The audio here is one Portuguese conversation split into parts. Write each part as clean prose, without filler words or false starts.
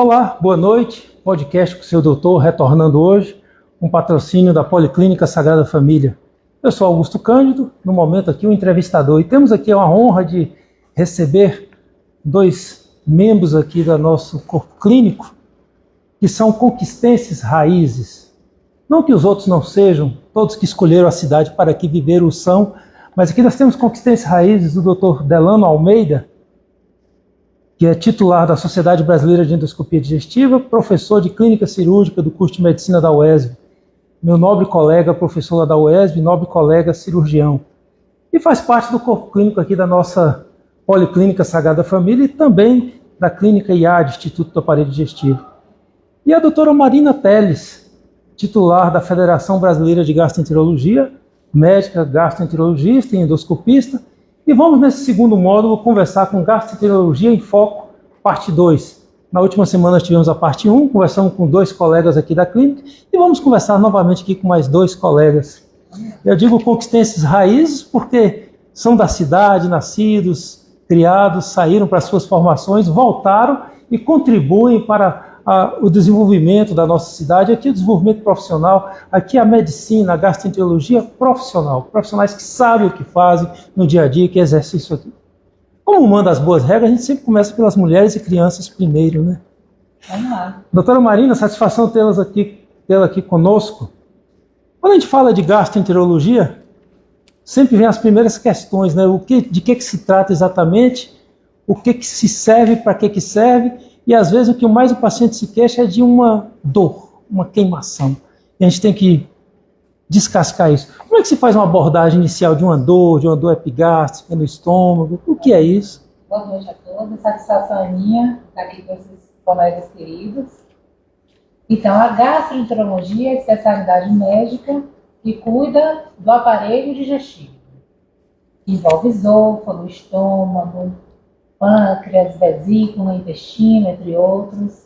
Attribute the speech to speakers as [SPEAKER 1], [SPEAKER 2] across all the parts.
[SPEAKER 1] Olá, boa noite. Podcast com o seu doutor, retornando hoje, um patrocínio da Policlínica Sagrada Família. Eu sou Augusto Cândido, no momento aqui o entrevistador, e temos aqui a honra de receber dois membros aqui do nosso corpo clínico, que são conquistenses raízes. Não que os outros não sejam, todos que escolheram a cidade para aqui viver o são, mas aqui nós temos conquistenses raízes do Dr. Delano Almeida, que é titular da Sociedade Brasileira de Endoscopia Digestiva, professor de Clínica Cirúrgica do curso de Medicina da UESB, meu nobre colega professor lá da UESB, nobre colega cirurgião, e faz parte do corpo clínico aqui da nossa Policlínica Sagrada Família e também da Clínica IAD, Instituto do Aparelho Digestivo. E a doutora Marina Teles, titular da Federação Brasileira de Gastroenterologia, médica gastroenterologista e endoscopista. E vamos, nesse segundo módulo, conversar com Gastroenterologia em Foco, parte 2. Na última semana nós tivemos a parte 1, conversamos com dois colegas aqui da clínica, e vamos conversar novamente aqui com mais dois colegas. Eu digo conquistenses raízes porque são da cidade, nascidos, criados, saíram para suas formações, voltaram e contribuem para o desenvolvimento da nossa cidade, aqui o desenvolvimento profissional, aqui a medicina, a gastroenterologia profissional, profissionais que sabem o que fazem no dia a dia, que exercem isso aqui. Como manda as boas regras, a gente sempre começa pelas mulheres e crianças primeiro, né?
[SPEAKER 2] Vamos lá.
[SPEAKER 1] Doutora Marina, satisfação tê-la aqui conosco. Quando a gente fala de gastroenterologia, sempre vem as primeiras questões, né? De que se trata exatamente, o que se serve, para que serve. E às vezes o que mais o paciente se queixa é de uma dor, uma queimação. E a gente tem que descascar isso. Como é que se faz uma abordagem inicial de uma dor epigástrica no estômago? O que é isso?
[SPEAKER 2] Boa noite a todos. Satisfação é minha estar aqui com esses colegas queridos. Então, a gastroenterologia é a especialidade médica que cuida do aparelho digestivo. Envolve esôfago, estômago, pâncreas, vesícula, intestino, entre outros.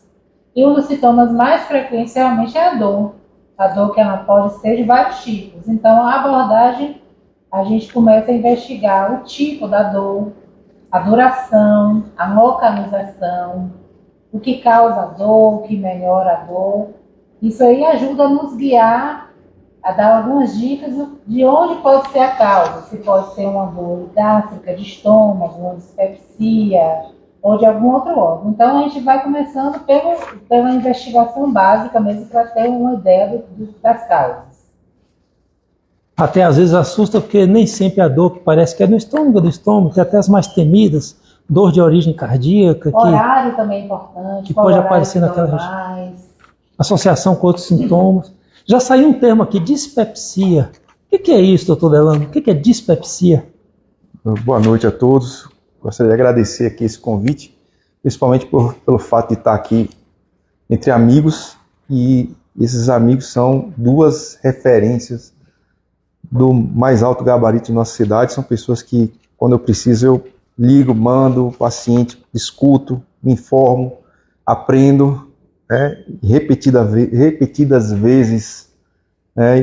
[SPEAKER 2] E um dos sintomas mais frequentes realmente é a dor. A dor que ela pode ser de vários tipos. Então, a abordagem, a gente começa a investigar o tipo da dor, a duração, a localização, o que causa a dor, o que melhora a dor. Isso aí ajuda a nos guiar a dar algumas dicas de onde pode ser a causa. Se pode ser uma dor gástrica, de estômago, uma dispepsia ou de algum outro órgão. Então, a gente vai começando pela investigação básica mesmo para ter uma ideia das causas.
[SPEAKER 1] Até às vezes assusta porque nem sempre a dor que parece que é no estômago, tem até as mais temidas, dor de origem cardíaca.
[SPEAKER 2] Horário também é importante.
[SPEAKER 1] Que pode aparecer naquela região. Associação com outros sintomas. Já saiu um termo aqui, dispepsia. O que é isso, doutor Delano? O que é dispepsia?
[SPEAKER 3] Boa noite a todos. Gostaria de agradecer aqui esse convite, principalmente pelo fato de estar aqui entre amigos, e esses amigos são duas referências do mais alto gabarito de nossa cidade. São pessoas que, quando eu preciso, eu ligo, mando o paciente, discuto, me informo, aprendo, repetidas vezes,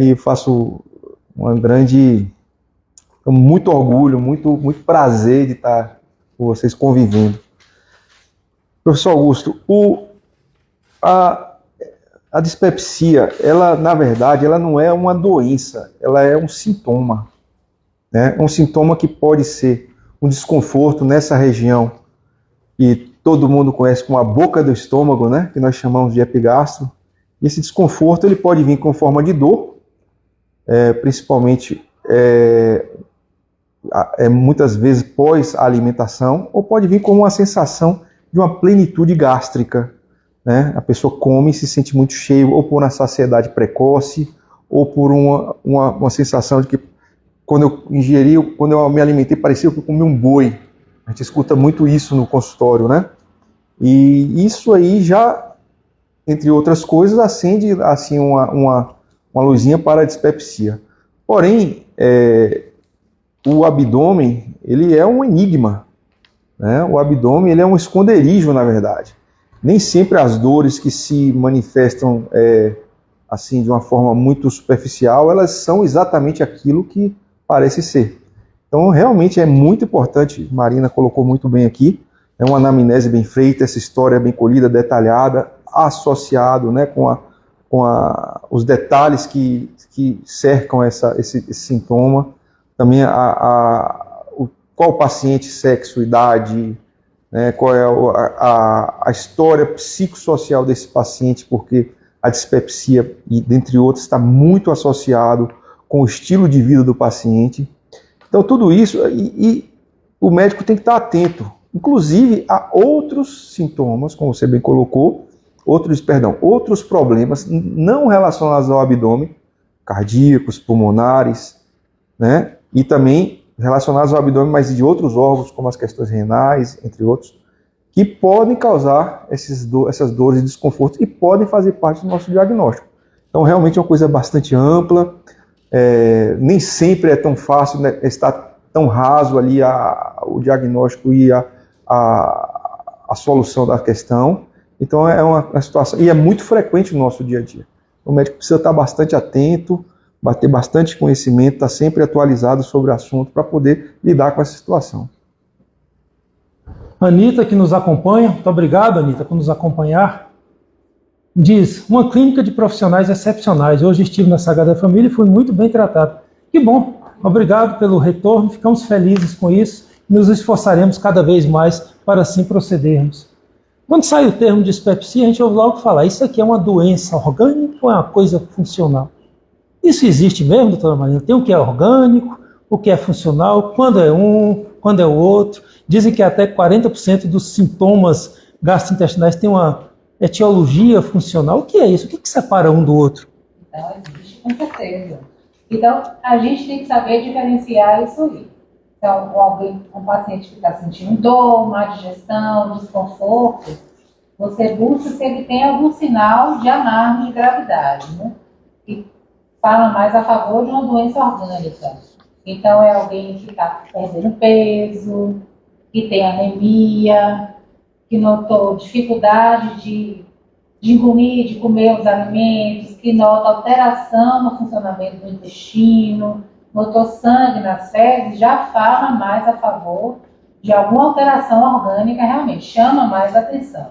[SPEAKER 3] e faço muito orgulho, muito prazer de estar com vocês convivendo. Professor Augusto, a dispepsia, ela, na verdade, ela não é uma doença, ela é um sintoma, né? É um sintoma que pode ser um desconforto nessa região que todo mundo conhece como a boca do estômago, né? Que nós chamamos de epigastro. E esse desconforto ele pode vir com forma de dor, principalmente muitas vezes pós alimentação, ou pode vir com uma sensação de uma plenitude gástrica, né? A pessoa come e se sente muito cheio, ou por uma saciedade precoce, ou por uma sensação de que quando eu ingeri, quando eu me alimentei, parecia que eu comi um boi. A gente escuta muito isso no consultório, né? E isso aí já, entre outras coisas, acende assim uma luzinha para a dispepsia. Porém, o abdômen, ele é um enigma, né? O abdômen, ele é um esconderijo, na verdade. Nem sempre as dores que se manifestam assim de uma forma muito superficial, elas são exatamente aquilo que parece ser. Então, realmente é muito importante, Marina colocou muito bem aqui, É uma anamnese bem feita, essa história bem colhida, detalhada, associado, né, com os detalhes que cercam esse sintoma. Também qual o paciente, sexo, idade, né, qual é a história psicossocial desse paciente, porque a dispepsia, dentre outros, está muito associado com o estilo de vida do paciente. Então, tudo isso, e o médico tem que estar atento, inclusive a outros sintomas, como você bem colocou, outros problemas não relacionados ao abdômen, cardíacos, pulmonares, né, e também relacionados ao abdômen, mas de outros órgãos, como as questões renais, entre outros, que podem causar essas dores e desconfortos e podem fazer parte do nosso diagnóstico. Então, realmente é uma coisa bastante ampla, nem sempre é tão fácil, né, está tão raso ali o diagnóstico e a solução da questão. Então, é uma situação, e é muito frequente no nosso dia a dia. O médico precisa estar bastante atento, ter bastante conhecimento, estar sempre atualizado sobre o assunto para poder lidar com essa situação.
[SPEAKER 1] Anitta, que nos acompanha, muito obrigado, Anitta, por nos acompanhar, diz: uma clínica de profissionais excepcionais. Hoje estive na Sagrada Família e fui muito bem tratado. Que bom, obrigado pelo retorno, ficamos felizes com isso e nos esforçaremos cada vez mais para assim procedermos. Quando sai o termo dispepsia, a gente ouve logo falar: isso aqui é uma doença orgânica ou é uma coisa funcional? Isso existe mesmo, doutora Marina? Tem o que é orgânico, o que é funcional, quando é um, quando é o outro. Dizem que até 40% dos sintomas gastrointestinais têm uma etiologia funcional. O que é isso? O que separa um do outro?
[SPEAKER 2] Então, existe com certeza. Então, a gente tem que saber diferenciar isso aí. Então, um paciente que está sentindo dor, má digestão, desconforto, você busca se ele tem algum sinal de alarme de gravidade, né? E fala mais a favor de uma doença orgânica. Então, é alguém que está perdendo peso, que tem anemia, que notou dificuldade de engolir, de comer os alimentos, que nota alteração no funcionamento do intestino, notou sangue nas fezes, já fala mais a favor de alguma alteração orgânica, realmente chama mais atenção.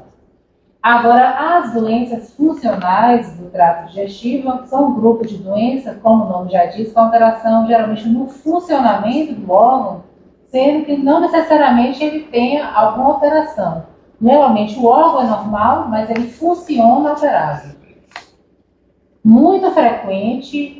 [SPEAKER 2] Agora, as doenças funcionais do trato digestivo são um grupo de doenças, como o nome já diz, com alteração geralmente no funcionamento do órgão, sendo que não necessariamente ele tenha alguma alteração. Normalmente o órgão é normal, mas ele funciona alterado. Muito frequente.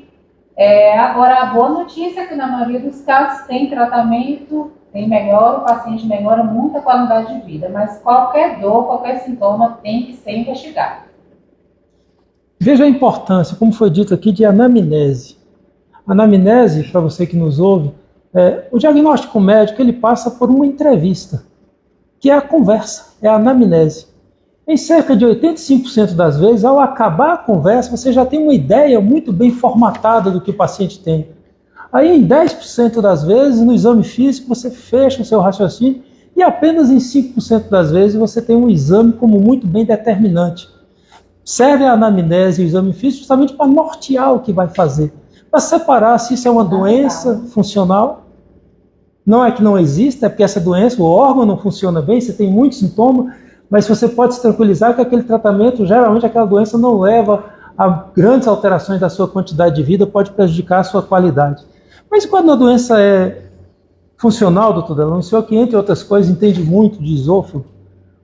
[SPEAKER 2] Agora, a boa notícia é que na maioria dos casos tem tratamento, o paciente melhora muito a qualidade de vida, mas qualquer dor, qualquer sintoma tem que ser investigado.
[SPEAKER 1] Veja a importância, como foi dito aqui, de anamnese. Anamnese, para você que nos ouve, o diagnóstico médico ele passa por uma entrevista, que é a conversa, é a anamnese. Em cerca de 85% das vezes, ao acabar a conversa, você já tem uma ideia muito bem formatada do que o paciente tem. Aí, em 10% das vezes, no exame físico, você fecha o seu raciocínio e apenas em 5% das vezes você tem um exame como muito bem determinante. Serve a anamnese e o exame físico justamente para nortear o que vai fazer, para separar se isso é uma doença funcional. Não é que não exista, é porque essa doença, o órgão não funciona bem, você tem muitos sintomas, mas você pode se tranquilizar que aquele tratamento, geralmente aquela doença não leva a grandes alterações da sua quantidade de vida, pode prejudicar a sua qualidade. Mas quando a doença é funcional, doutor Delano, o senhor que, entre outras coisas, entende muito de esôfago.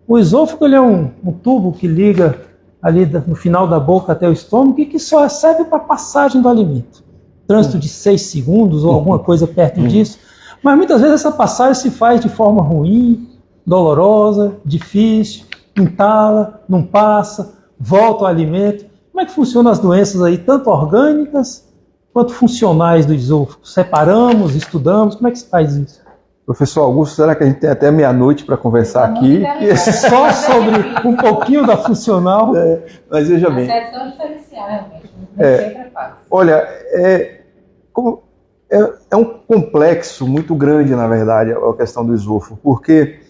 [SPEAKER 1] O esôfago ele é um tubo que liga ali no final da boca até o estômago e que só serve para a passagem do alimento. Trânsito de 6 segundos ou alguma coisa perto disso. Mas muitas vezes essa passagem se faz de forma ruim, dolorosa, difícil, entala, não passa, volta ao alimento. Como é que funcionam as doenças aí, tanto orgânicas quanto funcionais do esôfago? Separamos, estudamos, como é que se faz isso?
[SPEAKER 3] Professor Augusto, será que a gente tem até meia-noite para conversar aqui?
[SPEAKER 1] Só sobre um pouquinho da funcional?
[SPEAKER 3] Mas veja bem.
[SPEAKER 2] A sessão diferencial, realmente. Não sempre é fácil.
[SPEAKER 3] Olha, é um complexo muito grande, na verdade, a questão do esôfago, porque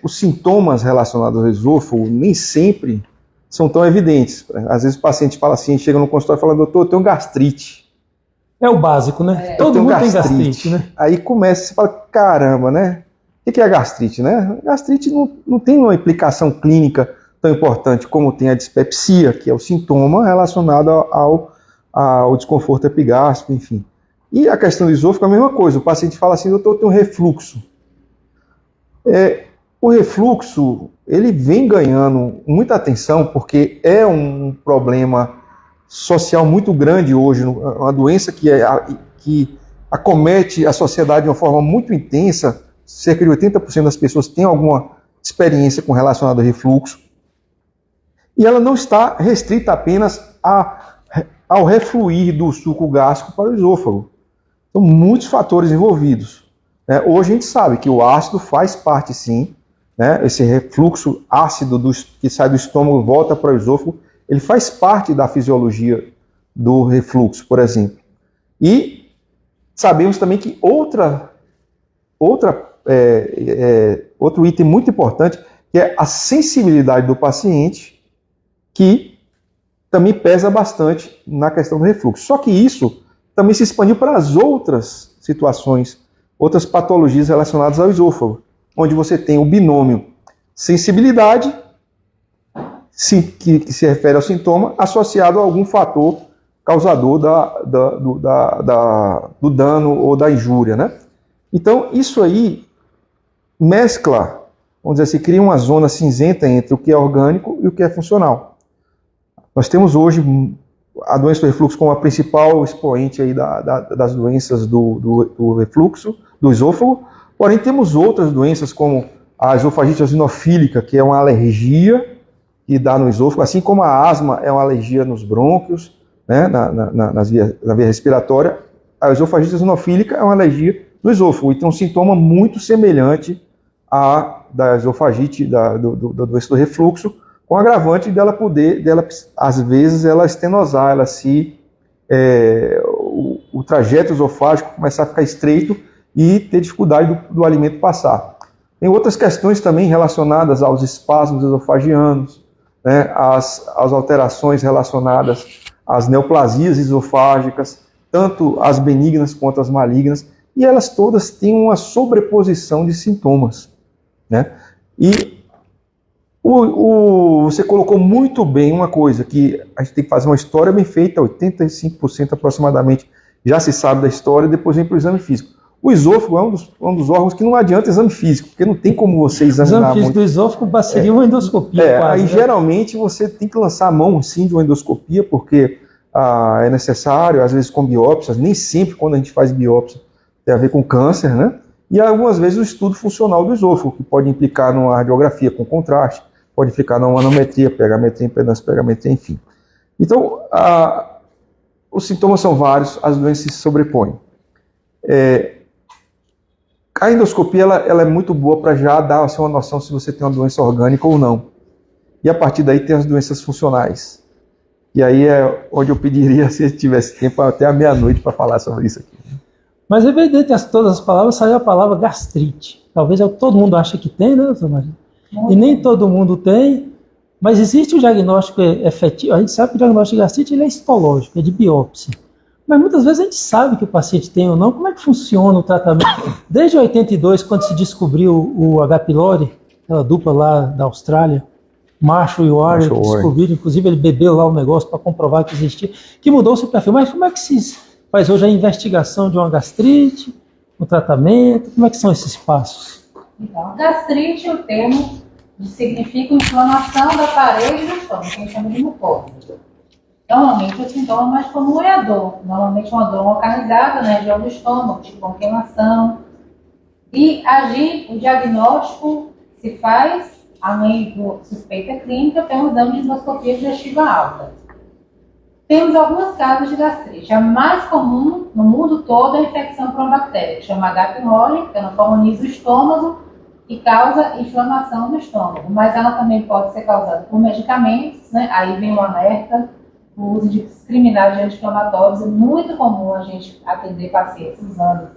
[SPEAKER 3] os sintomas relacionados ao esôfago nem sempre são tão evidentes. Às vezes o paciente fala assim, chega no consultório e fala: doutor, eu tenho gastrite.
[SPEAKER 1] É o básico, né? Todo mundo tem gastrite, né?
[SPEAKER 3] Aí começa, você fala: caramba, né? O que é a gastrite, né? A gastrite não tem uma implicação clínica tão importante como tem a dispepsia, que é o sintoma relacionado ao desconforto epigástrico, enfim. E a questão do esôfago é a mesma coisa. O paciente fala assim, doutor, eu tenho refluxo. O refluxo, ele vem ganhando muita atenção porque é um problema social muito grande hoje, uma doença que acomete a sociedade de uma forma muito intensa. Cerca de 80% das pessoas têm alguma experiência com relacionada ao refluxo. E ela não está restrita apenas ao refluir do suco gástrico para o esôfago. São muitos fatores envolvidos. Né? Hoje a gente sabe que o ácido faz parte, sim, né? Esse refluxo ácido que sai do estômago e volta para o esôfago, ele faz parte da fisiologia do refluxo, por exemplo. E sabemos também que outro item muito importante, que é a sensibilidade do paciente, que também pesa bastante na questão do refluxo. Só que isso também se expandiu para as outras situações, outras patologias relacionadas ao esôfago, onde você tem o binômio sensibilidade, que se refere ao sintoma, associado a algum fator causador do dano ou da injúria, né? Então, isso aí mescla, vamos dizer assim, cria uma zona cinzenta entre o que é orgânico e o que é funcional. Nós temos hoje a doença do refluxo como a principal expoente aí das doenças do refluxo, do esôfago, porém temos outras doenças como a esofagite eosinofílica, que é uma alergia que dá no esôfago, assim como a asma é uma alergia nos brônquios, né, na via respiratória, a esofagite eosinofílica é uma alergia do esôfago, e tem um sintoma muito semelhante à da esofagite, da doença do refluxo, com o agravante dela às vezes, ela estenosar, o trajeto esofágico começar a ficar estreito e ter dificuldade do alimento passar. Tem outras questões também relacionadas aos espasmos esofagianos, né, às alterações relacionadas às neoplasias esofágicas, tanto as benignas quanto as malignas, e elas todas têm uma sobreposição de sintomas, né? E você colocou muito bem uma coisa, que a gente tem que fazer uma história bem feita, 85% aproximadamente já se sabe da história, depois vem para o exame físico. O esôfago é um dos órgãos que não adianta exame físico, porque não tem como você examinar muito. O exame físico
[SPEAKER 1] do esôfago seria uma endoscopia.
[SPEAKER 3] Aí geralmente você tem que lançar a mão sim de uma endoscopia, porque é necessário, às vezes com biópsias, nem sempre quando a gente faz biópsia tem a ver com câncer, né? E algumas vezes o estudo funcional do esôfago, que pode implicar numa radiografia com contraste, pode implicar numa manometria, pegametria, impedância, pegametria, enfim. Então, os sintomas são vários, as doenças se sobrepõem. A endoscopia ela é muito boa para já dar assim, uma noção se você tem uma doença orgânica ou não. E a partir daí tem as doenças funcionais. E aí é onde eu pediria, se tivesse tempo, até a meia-noite para falar sobre isso aqui.
[SPEAKER 1] Mas é bem dentre todas as palavras saiu a palavra gastrite. Talvez é o que todo mundo acha que tem, né, doutora Maria? E nem todo mundo tem, mas existe um diagnóstico efetivo. A gente sabe que o diagnóstico de gastrite ele é histológico, é de biópsia. Mas muitas vezes a gente sabe que o paciente tem ou não. Como é que funciona o tratamento? Desde 82, quando se descobriu o H. pylori, aquela dupla lá da Austrália, Marshall e Warren, que descobriram, inclusive ele bebeu lá o negócio para comprovar que existia, que mudou o seu perfil. Mas como é que se faz hoje a investigação de uma gastrite, o tratamento? Como é que são esses passos?
[SPEAKER 2] Então, gastrite, o termo significa inflamação da parede do estômago, que a gente chama de mucosa. Normalmente o sintoma mais comum é a dor. Normalmente uma dor localizada na região do estômago, tipo uma queimação. E o diagnóstico se faz, além do suspeita clínica, temos exame de endoscopia digestiva alta. Temos alguns casos de gastrite. A mais comum no mundo todo é a infecção por uma bactéria, que chama H. pylori, que ela coloniza o estômago e causa inflamação do estômago. Mas ela também pode ser causada por medicamentos, né? Aí vem o alerta. O uso de discriminados de anti-inflamatórios é muito comum a gente atender pacientes usando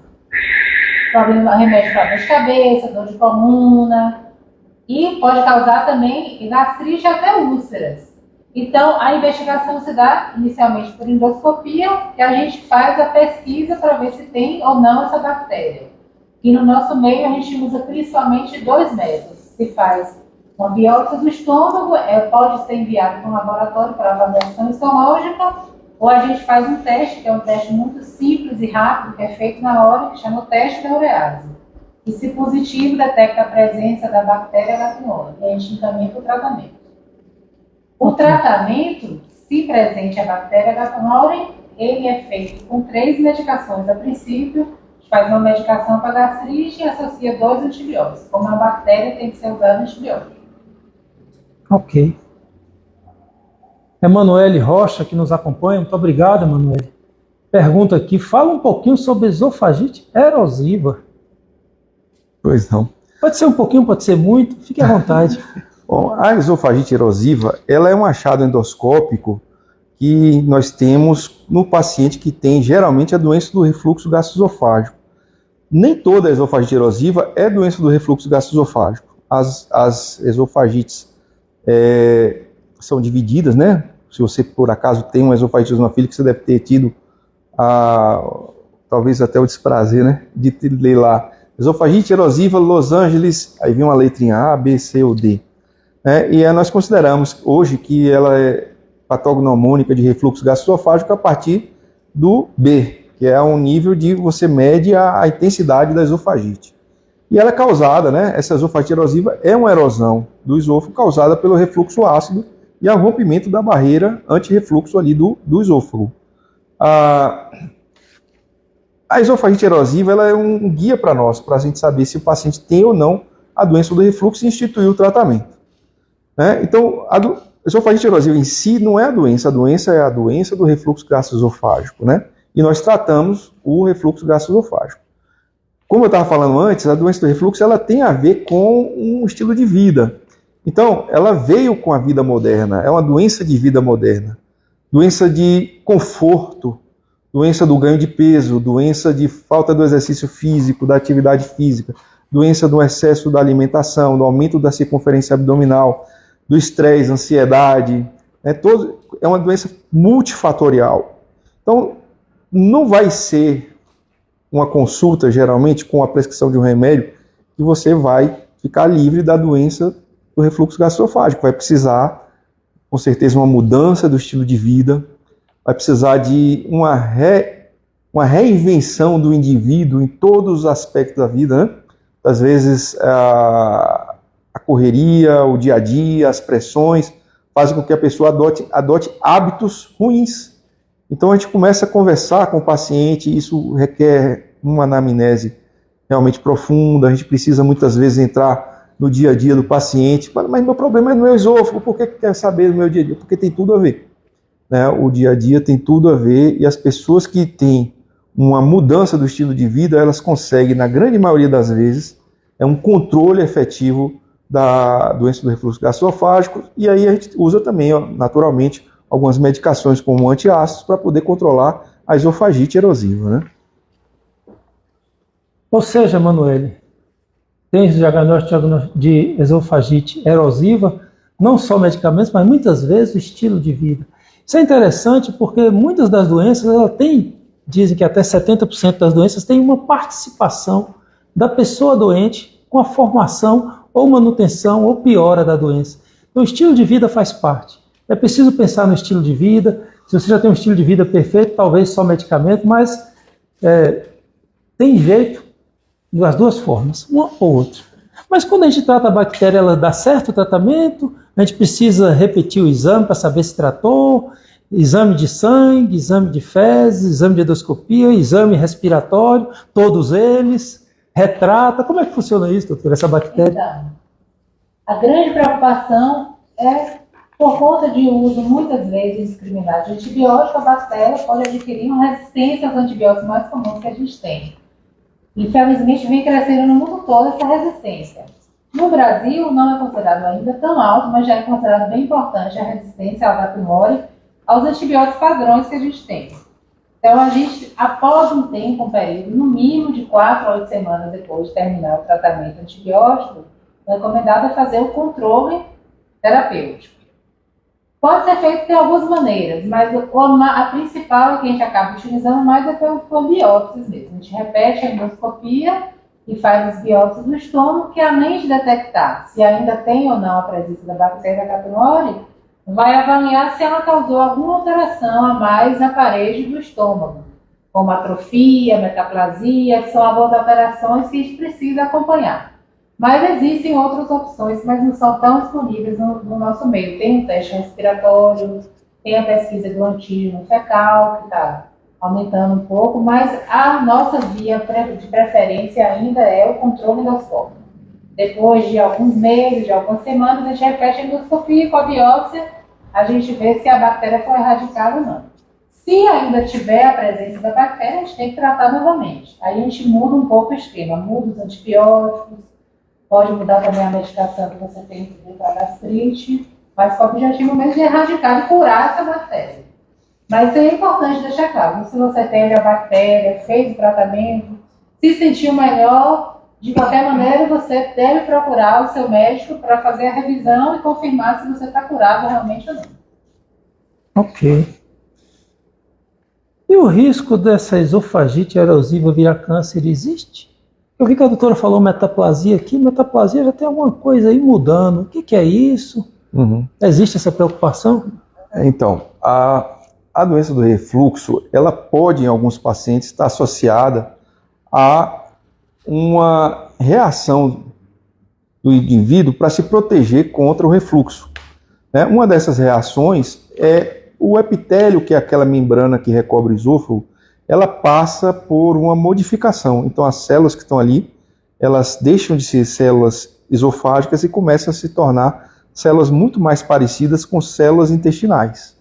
[SPEAKER 2] remédio para dor de cabeça, dor de coluna, e pode causar também gastrite até úlceras. Então, a investigação se dá inicialmente por endoscopia, que a gente faz a pesquisa para ver se tem ou não essa bactéria. E no nosso meio a gente usa principalmente dois métodos. Se faz uma biópsia do estômago, pode ser enviado para um laboratório para avaliação histológica, ou a gente faz um teste, que é um teste muito simples e rápido, que é feito na hora, que chama o teste da urease. E se positivo, detecta a presença da bactéria H. pylori, e a gente encaminha para o tratamento. O tratamento, se presente a bactéria H. pylori, ele é feito com 3 medicações a princípio. A gente faz uma medicação para gastrite e associa 2 antibióticos. Como a bactéria tem que ser usada antibiótico.
[SPEAKER 1] Ok. Emanuele Rocha, que nos acompanha, muito obrigado, Emanuele. Pergunta aqui, fala um pouquinho sobre esofagite erosiva.
[SPEAKER 3] Pois não.
[SPEAKER 1] Pode ser um pouquinho, pode ser muito, fique à vontade.
[SPEAKER 3] Bom, a esofagite erosiva, ela é um achado endoscópico que nós temos no paciente que tem geralmente a doença do refluxo gastroesofágico. Nem toda esofagite erosiva é doença do refluxo gastroesofágico. As esofagites são divididas, né? Se você por acaso tem uma esofagite eosinofílica, você deve ter tido talvez até o desprazer, né, de ler lá esofagite erosiva Los Angeles, aí vem uma letrinha A, B, C ou D. E nós consideramos hoje que ela é patognomônica de refluxo gastroesofágico a partir do B, que é um nível de você mede a intensidade da esofagite. E ela é causada, né, essa esofagite erosiva é uma erosão do esôfago causada pelo refluxo ácido e ao rompimento da barreira antirrefluxo ali do esôfago. A esofagite erosiva ela é um guia para nós, para a gente saber se o paciente tem ou não a doença do refluxo e instituir o tratamento. Então, a esofagite erosiva em si não é a doença é a doença do refluxo gastroesofágico, né? E nós tratamos o refluxo gastroesofágico. Como eu estava falando antes, a doença do refluxo ela tem a ver com um estilo de vida. Então, ela veio com a vida moderna, é uma doença de vida moderna, doença de conforto, doença do ganho de peso, doença de falta do exercício físico, da atividade física, doença do excesso da alimentação, do aumento da circunferência abdominal, do estresse, ansiedade, é uma doença multifatorial. Então, não vai ser uma consulta, geralmente, com a prescrição de um remédio, que você vai ficar livre da doença do refluxo gastroesofágico. Vai precisar, com certeza, uma mudança do estilo de vida, vai precisar de uma reinvenção do indivíduo em todos os aspectos da vida, né? Às vezes, a correria, o dia a dia, as pressões, fazem com que a pessoa adote hábitos ruins. Então, a gente começa a conversar com o paciente, isso requer uma anamnese realmente profunda, a gente precisa muitas vezes entrar no dia a dia do paciente, mas meu problema é no meu esôfago, por que quer saber do meu dia a dia? Porque tem tudo a ver. O dia a dia tem tudo a ver, e as pessoas que têm uma mudança do estilo de vida, elas conseguem, na grande maioria das vezes, um controle efetivo da doença do refluxo gastroesofágico, e aí a gente usa também, naturalmente, algumas medicações como antiácidos para poder controlar a esofagite erosiva, né?
[SPEAKER 1] Ou seja, Emanuele, tem diagnóstico de esofagite erosiva, não só medicamentos, mas muitas vezes o estilo de vida. Isso é interessante porque muitas das doenças, dizem que até 70% das doenças têm uma participação da pessoa doente com a formação ou manutenção ou piora da doença. Então, o estilo de vida faz parte. É preciso pensar no estilo de vida. Se você já tem um estilo de vida perfeito, talvez só medicamento, mas tem jeito das duas formas, uma ou outra. Mas quando a gente trata a bactéria, ela dá certo o tratamento, a gente precisa repetir o exame para saber se tratou, exame de sangue, exame de fezes, exame de endoscopia, exame respiratório, todos eles, retrata. Como é que funciona isso, doutor, essa bactéria?
[SPEAKER 2] Então, a grande preocupação é, por conta de uso muitas vezes indiscriminado de antibiótico, a bactéria pode adquirir uma resistência aos antibióticos mais comuns que a gente tem. Infelizmente, vem crescendo no mundo todo essa resistência. No Brasil, não é considerado ainda tão alto, mas já é considerado bem importante a resistência ao H. pylori, aos antibióticos padrões que a gente tem. Então, a gente, após um tempo, um período, no mínimo de 4 a 8 semanas depois de terminar o tratamento antibiótico, é recomendado fazer o controle terapêutico. Pode ser feito de algumas maneiras, mas a principal que a gente acaba utilizando mais é pela biópsia mesmo. A gente repete a endoscopia e faz as biópsias do estômago, que além de detectar se ainda tem ou não a presença da bactéria H. pylori, vai avaliar se ela causou alguma alteração a mais na parede do estômago, como atrofia, metaplasia, que são algumas alterações que a gente precisa acompanhar. Mas existem outras opções, mas não são tão disponíveis no nosso meio. Tem um teste respiratório, tem a pesquisa do antígeno fecal, que está aumentando um pouco, mas a nossa via de preferência ainda é o controle endoscópico. Depois de alguns meses, de algumas semanas, a gente repete a endoscopia com a biópsia, a gente vê se a bactéria foi erradicada ou não. Se ainda tiver a presença da bactéria, a gente tem que tratar novamente. Aí a gente muda um pouco o esquema, muda os antibióticos, pode mudar também a medicação que você tem para a gastrite, mas com o objetivo mesmo de erradicar e curar essa bactéria. Mas é importante deixar claro, se você teve a bactéria, fez o tratamento, se sentiu melhor, de qualquer maneira você deve procurar o seu médico para fazer a revisão e confirmar se você está curado realmente ou não.
[SPEAKER 1] Ok. E o risco dessa esofagite erosiva virar câncer existe? Eu vi que a doutora falou metaplasia aqui, metaplasia já tem alguma coisa aí mudando. O que é isso? Existe essa preocupação?
[SPEAKER 3] Então, a doença do refluxo, ela pode, em alguns pacientes, estar associada a uma reação do indivíduo para se proteger contra o refluxo. Né? Uma dessas reações é o epitélio, que é aquela membrana que recobre o esôfago, ela passa por uma modificação. Então, as células que estão ali, elas deixam de ser células esofágicas e começam a se tornar células muito mais parecidas com células intestinais.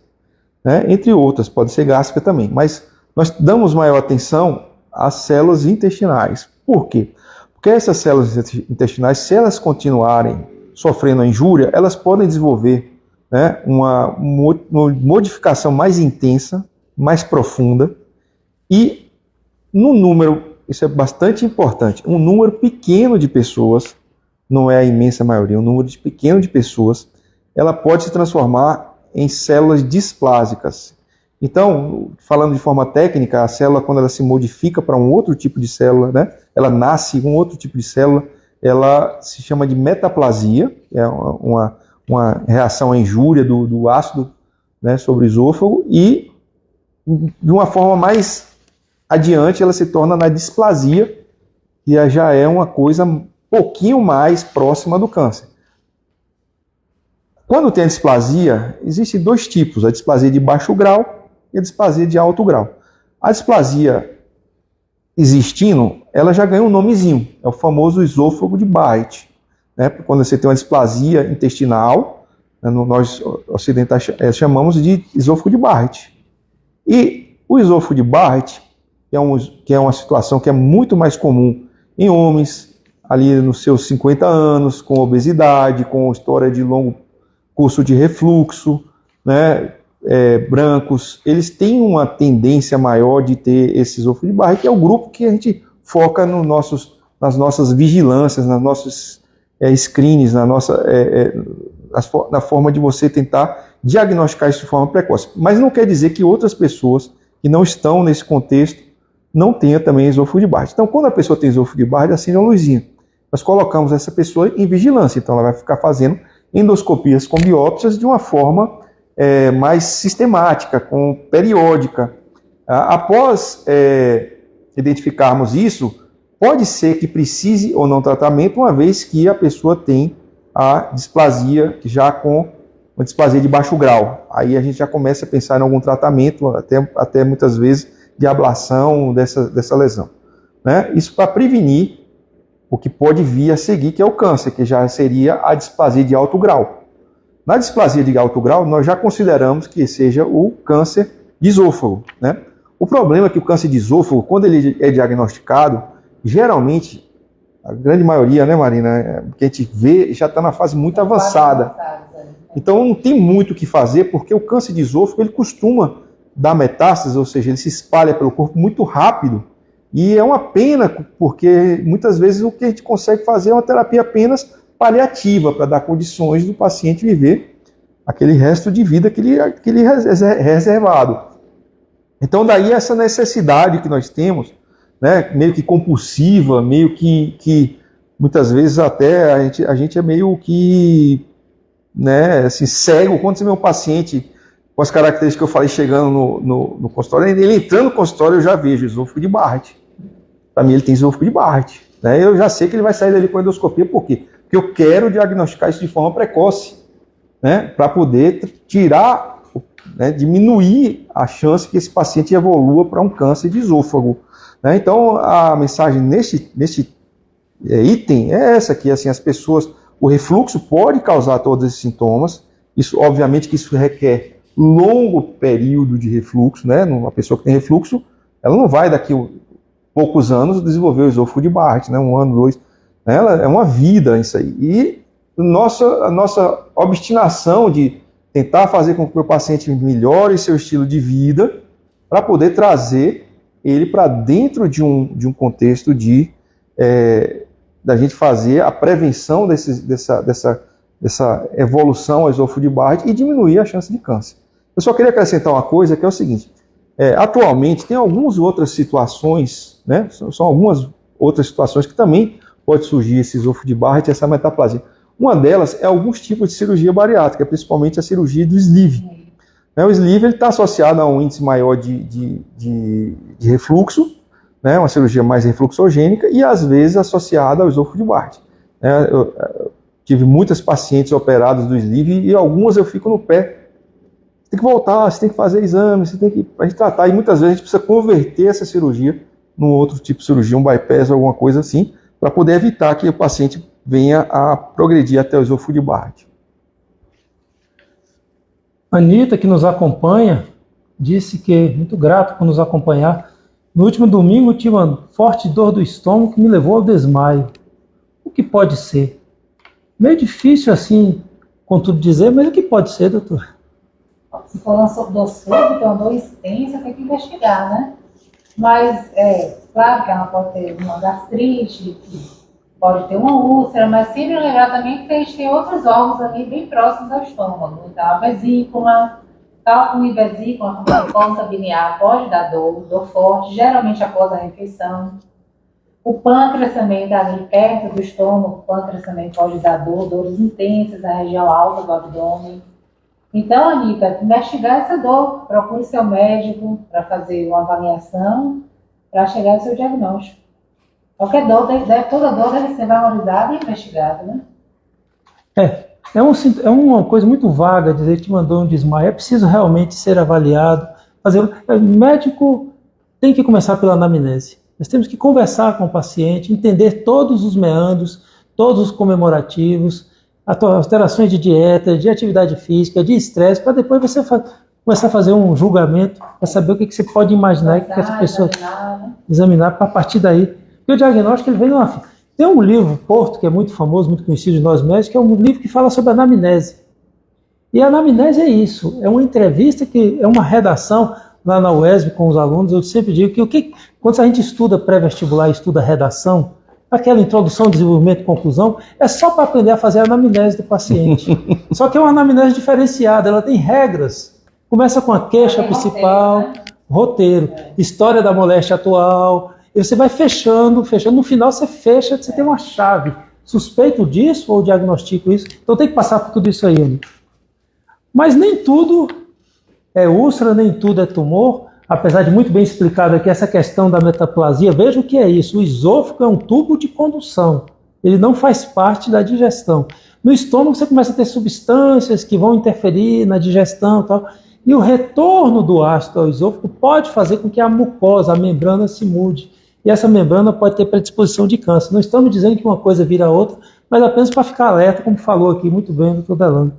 [SPEAKER 3] Né? Entre outras, pode ser gástrica também, mas nós damos maior atenção às células intestinais. Por quê? Porque essas células intestinais, se elas continuarem sofrendo a injúria, elas podem desenvolver, né, uma modificação mais intensa, mais profunda, e num número, isso é bastante importante, um número pequeno de pessoas, não é a imensa maioria, um número pequeno de pessoas, ela pode se transformar em células displásicas. Então, falando de forma técnica, a célula, quando ela se modifica para um outro tipo de célula, né, ela nasce com outro tipo de célula, ela se chama de metaplasia, é uma reação à injúria do ácido, né, sobre o esôfago, e de uma forma mais adiante ela se torna na displasia, que já é uma coisa um pouquinho mais próxima do câncer. Quando tem a displasia, existem dois tipos, a displasia de baixo grau e a displasia de alto grau. A displasia existindo, ela já ganha um nomezinho, é o famoso esôfago de Barrett. Né? Quando você tem uma displasia intestinal, né, nós ocidentais chamamos de esôfago de Barrett. E o esôfago de Barrett, que é uma situação que é muito mais comum em homens, ali nos seus 50 anos, com obesidade, com história de longo curso de refluxo, né, brancos, eles têm uma tendência maior de ter esse esôfago de Barrett, que é o grupo que a gente foca nas nossas vigilâncias, nas nossas screens, na forma de você tentar diagnosticar isso de forma precoce. Mas não quer dizer que outras pessoas que não estão nesse contexto não tenham também esôfago de Barrett. Então, quando a pessoa tem esôfago de Barrett, acende uma luzinha. Nós colocamos essa pessoa em vigilância, então ela vai ficar fazendo endoscopias com biópsias de uma forma mais sistemática, periódica. Após identificarmos isso, pode ser que precise ou não tratamento, uma vez que a pessoa tem a displasia já com uma displasia de baixo grau. Aí a gente já começa a pensar em algum tratamento, até muitas vezes de ablação dessa lesão. Né? Isso para prevenir o que pode vir a seguir, que é o câncer, que já seria a displasia de alto grau. Na displasia de alto grau, nós já consideramos que seja o câncer de esôfago. Né? O problema é que o câncer de esôfago, quando ele é diagnosticado, geralmente, a grande maioria, né, Marina, que a gente vê, já está na fase muito avançada. Então não tem muito o que fazer, porque o câncer de esôfago ele costuma dar metástase, ou seja, ele se espalha pelo corpo muito rápido. E é uma pena, porque muitas vezes o que a gente consegue fazer é uma terapia apenas paliativa, para dar condições do paciente viver aquele resto de vida que ele é reservado. Então daí essa necessidade que nós temos né, meio que compulsiva, meio que muitas vezes até a gente é meio que, né, assim, cego. Quando você vê um paciente com as características que eu falei chegando no consultório, ele entrando no consultório eu já vejo esôfago de Barrett. Para mim ele tem esôfago de Barrett, né? Eu já sei que ele vai sair dali com endoscopia, por quê? Porque eu quero diagnosticar isso de forma precoce, né, para poder tirar, né, diminuir a chance que esse paciente evolua para um câncer de esôfago, né? Então a mensagem nesse item é essa aqui, assim, as pessoas, o refluxo pode causar todos esses sintomas, isso, obviamente que isso requer longo período de refluxo, né? Uma pessoa que tem refluxo, ela não vai daqui poucos anos desenvolver o esôfago de Barrett, né? 1 ano, 2, né? Ela, é uma vida isso aí. E a nossa obstinação de tentar fazer com que o paciente melhore seu estilo de vida para poder trazer ele para dentro de um contexto da gente fazer a prevenção dessa evolução ao esôfago de Barrett e diminuir a chance de câncer. Eu só queria acrescentar uma coisa, que é o seguinte: atualmente tem algumas outras situações, né? São algumas outras situações que também pode surgir esse esôfago de Barrett e essa metaplasia. Uma delas é alguns tipos de cirurgia bariátrica, principalmente a cirurgia do sleeve. O sleeve está associado a um índice maior de refluxo, né? Uma cirurgia mais refluxogênica e às vezes associada ao esôfago de Barrett. Eu tive muitas pacientes operadas do sleeve e algumas eu fico no pé. Tem que voltar, você tem que fazer exame, você tem que a gente tratar, e muitas vezes a gente precisa converter essa cirurgia num outro tipo de cirurgia, um bypass ou alguma coisa assim, para poder evitar que o paciente venha a progredir até o esôfago de Barrett.
[SPEAKER 1] Anitta, que nos acompanha, disse que é muito grato por nos acompanhar. No último domingo tive uma forte dor do estômago que me levou ao desmaio. O que pode ser? Meio difícil assim, contudo dizer, mas o que pode ser, doutor?
[SPEAKER 2] Se for uma dor súbita, uma dor extensa, tem que investigar, né? Mas, claro que ela pode ter uma gastrite, pode ter uma úlcera, mas sempre lembrar também que a gente tem outros órgãos ali bem próximos ao estômago. Então, a vesícula, cálculo e vesícula, a coluna biliar pode dar dor forte, geralmente após a refeição. O pâncreas também está ali perto do estômago, o pâncreas também pode dar dores intensas na região alta do abdômen. Então, Anitta, investigar essa dor, procure seu médico para fazer uma avaliação, para chegar ao seu diagnóstico. Qualquer dor, toda dor deve ser valorizada e investigada, né?
[SPEAKER 1] É uma coisa muito vaga dizer que te mandou um desmaio. É preciso realmente ser avaliado. O médico tem que começar pela anamnese. Nós temos que conversar com o paciente, entender todos os meandros, todos os comemorativos, alterações de dieta, de atividade física, de estresse, para depois você começar a fazer um julgamento, para saber o que você pode imaginar que essa pessoa examinar, para partir daí. Porque o diagnóstico ele vem numa... Tem um livro, Porto, que é muito famoso, muito conhecido de nós médicos, que é um livro que fala sobre a anamnese. E a anamnese é isso, é uma entrevista, que é uma redação lá na UESB com os alunos. Eu sempre digo que quando a gente estuda pré-vestibular, estuda redação, aquela introdução, desenvolvimento e conclusão, é só para aprender a fazer a anamnese do paciente. Só que é uma anamnese diferenciada, ela tem regras. Começa com a queixa principal, roteiro, história da moléstia atual, e você vai fechando, no final você fecha, você tem uma chave. Suspeito disso ou diagnostico isso? Então tem que passar por tudo isso aí, Anitta. Mas nem tudo é úlcera, nem tudo é tumor, apesar de muito bem explicado aqui essa questão da metaplasia. Veja o que é isso. O esôfago é um tubo de condução, ele não faz parte da digestão. No estômago você começa a ter substâncias que vão interferir na digestão e tal. E o retorno do ácido ao esôfago pode fazer com que a mucosa, a membrana se mude. E essa membrana pode ter predisposição de câncer. Não estamos dizendo que uma coisa vira a outra, mas apenas para ficar alerta, como falou aqui muito bem o doutor Delano.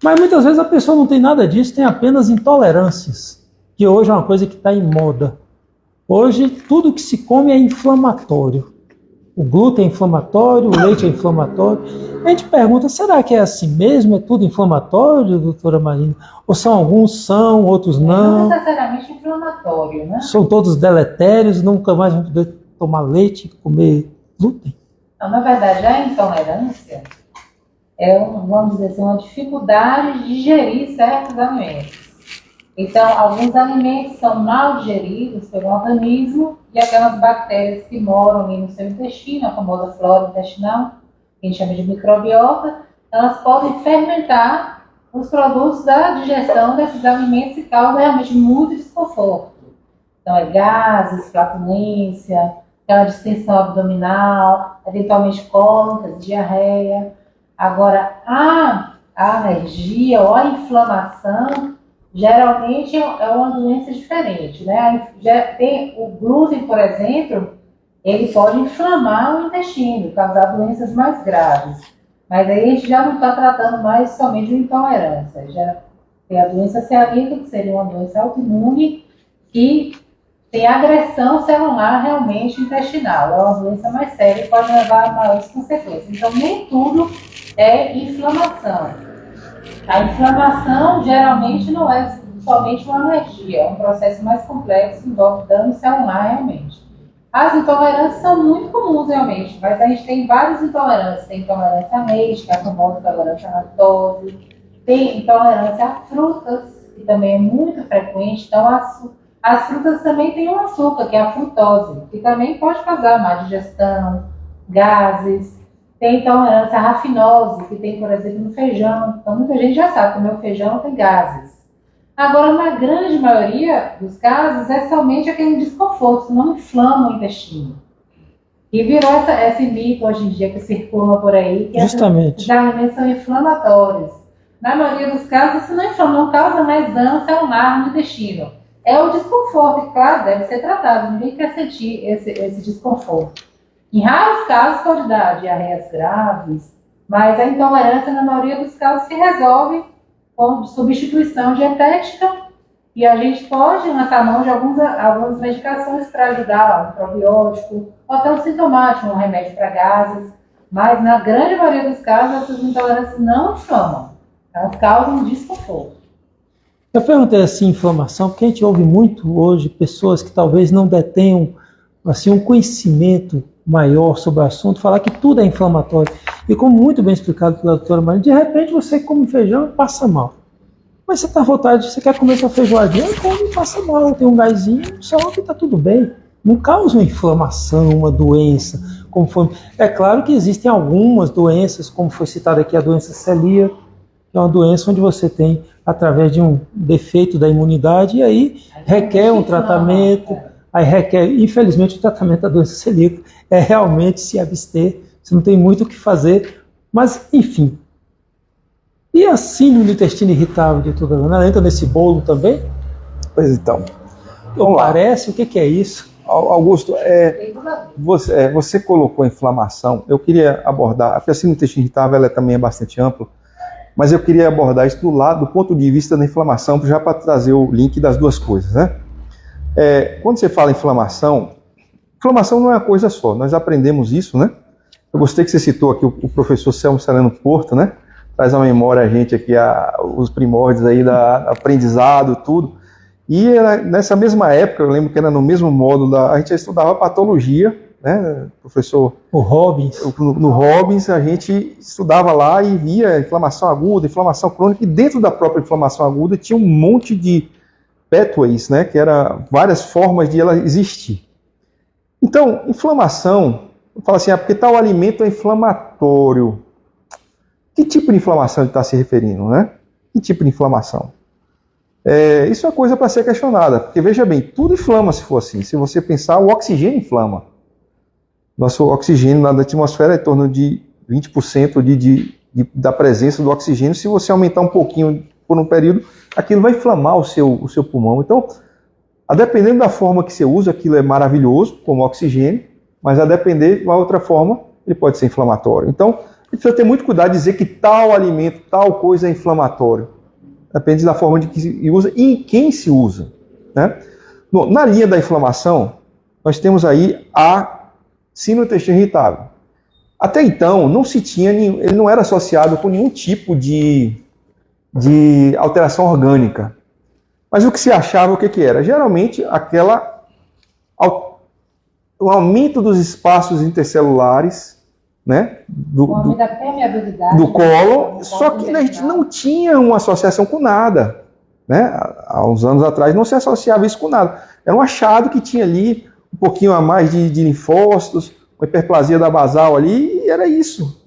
[SPEAKER 1] Mas muitas vezes a pessoa não tem nada disso, tem apenas intolerâncias, que hoje é uma coisa que está em moda. Hoje tudo que se come é inflamatório. O glúten é inflamatório, o leite é inflamatório. A gente pergunta, será que é assim mesmo? É tudo inflamatório, doutora Marina? Ou são alguns são, outros não?
[SPEAKER 2] Não necessariamente inflamatório, né?
[SPEAKER 1] São todos deletérios, nunca mais vão poder tomar leite e comer glúten?
[SPEAKER 2] Então, na verdade, a intolerância vamos dizer assim, uma dificuldade de digerir certos alimentos. Então, alguns alimentos são mal digeridos pelo organismo e aquelas bactérias que moram ali no seu intestino, a famosa flora intestinal, que a gente chama de microbiota, elas podem fermentar os produtos da digestão desses alimentos e causam realmente muito desconforto. Então, é gases, flatulência, aquela distensão abdominal, eventualmente cólicas, diarreia. Agora, a alergia ou a inflamação, geralmente é uma doença diferente, né? Tem o glúten, por exemplo, ele pode inflamar o intestino, causar doenças mais graves. Mas aí a gente já não está tratando mais somente de intolerância. Já tem a doença celíaca, que seria uma doença autoimune, que tem agressão celular realmente intestinal. É uma doença mais séria e pode levar a maiores consequências. Então, nem tudo é inflamação. A inflamação geralmente não é somente uma alergia, é um processo mais complexo, envolve dano celular realmente. As intolerâncias são muito comuns realmente, mas a gente tem várias intolerâncias. Tem intolerância a leite, que é a famosa intolerância à lactose, tem intolerância a frutas, que também é muito frequente. Então, as frutas também têm um açúcar, que é a frutose, que também pode causar má digestão, gases. Tem intolerância à rafinose, que tem, por exemplo, no feijão. Então, muita gente já sabe que o meu feijão tem gases. Agora, na grande maioria dos casos, é somente aquele desconforto, não inflama o intestino. E virou esse mito hoje em dia que circula por aí, que
[SPEAKER 1] Justamente.
[SPEAKER 2] os alimentos são inflamatórios. Na maioria dos casos, isso não inflama, não causa mais dano celular no intestino. É o desconforto, e claro, deve ser tratado, ninguém quer sentir esse desconforto. Em raros casos pode dar diarreias graves, mas a intolerância, na maioria dos casos, se resolve com substituição dietética e a gente pode lançar mão de algumas medicações para ajudar, um probiótico, ou até um sintomático, um remédio para gases, mas na grande maioria dos casos, essas intolerâncias não inflamam, elas causam desconforto.
[SPEAKER 1] Eu perguntei assim, inflamação, porque a gente ouve muito hoje pessoas que talvez não detenham assim, um conhecimento maior sobre o assunto, falar que tudo é inflamatório. E como muito bem explicado pela doutora Marina, de repente você come feijão e passa mal. Mas você está à vontade, você quer comer sua feijoadinha, come e passa mal, tem um gásinho, só que está tudo bem. Não causa uma inflamação, uma doença. Como foi. É claro que existem algumas doenças, como foi citada aqui a doença celíaca, que é uma doença onde você tem, através de um defeito da imunidade, e aí requer um tratamento, aí requer, infelizmente, o tratamento da doença celíaca é realmente se abster, você não tem muito o que fazer, mas, enfim. E a síndrome do intestino irritável de toda ela entra nesse bolo também?
[SPEAKER 3] Pois então.
[SPEAKER 1] Ou parece, o que é isso?
[SPEAKER 3] Augusto, você colocou a inflamação, eu queria abordar, porque a síndrome do intestino irritável ela também é bastante ampla, mas eu queria abordar isso do ponto de vista da inflamação, já para trazer o link das duas coisas, né? Quando você fala inflamação não é uma coisa só, nós aprendemos isso, né? Eu gostei que você citou aqui o professor Selmo Sereno Porto, né? Traz à memória a gente aqui os primórdios aí da aprendizado, tudo. E nessa mesma época, eu lembro que era no mesmo módulo, a gente estudava patologia, né? Professor
[SPEAKER 1] o Robbins.
[SPEAKER 3] No Robbins, a gente estudava lá e via inflamação aguda, inflamação crônica, e dentro da própria inflamação aguda tinha um monte de pathways, né? Que eram várias formas de ela existir. Então, inflamação, eu falo assim, porque tal alimento é inflamatório. Que tipo de inflamação ele está se referindo, né? Que tipo de inflamação? Isso é coisa para ser questionada, porque veja bem, tudo inflama se for assim. Se você pensar, o oxigênio inflama. Nosso oxigênio na atmosfera é em torno de 20% da presença do oxigênio. Se você aumentar um pouquinho por um período, aquilo vai inflamar o seu pulmão. Então, a depender da forma que você usa, aquilo é maravilhoso, como oxigênio, mas a depender da outra forma, ele pode ser inflamatório. Então, a gente precisa ter muito cuidado de dizer que tal alimento, tal coisa é inflamatório. Depende da forma de que se usa e em quem se usa, né? Bom, na linha da inflamação, nós temos aí a síndrome do intestino irritável. Até então, não se tinha, ele não era associado com nenhum tipo de alteração orgânica. Mas o que se achava, o que era? Geralmente, o aumento dos espaços intercelulares, né, do colo, só que a gente não tinha uma associação com nada. né? Há uns anos atrás não se associava isso com nada. Era um achado que tinha ali um pouquinho a mais de linfócitos, uma hiperplasia da basal ali, e era isso,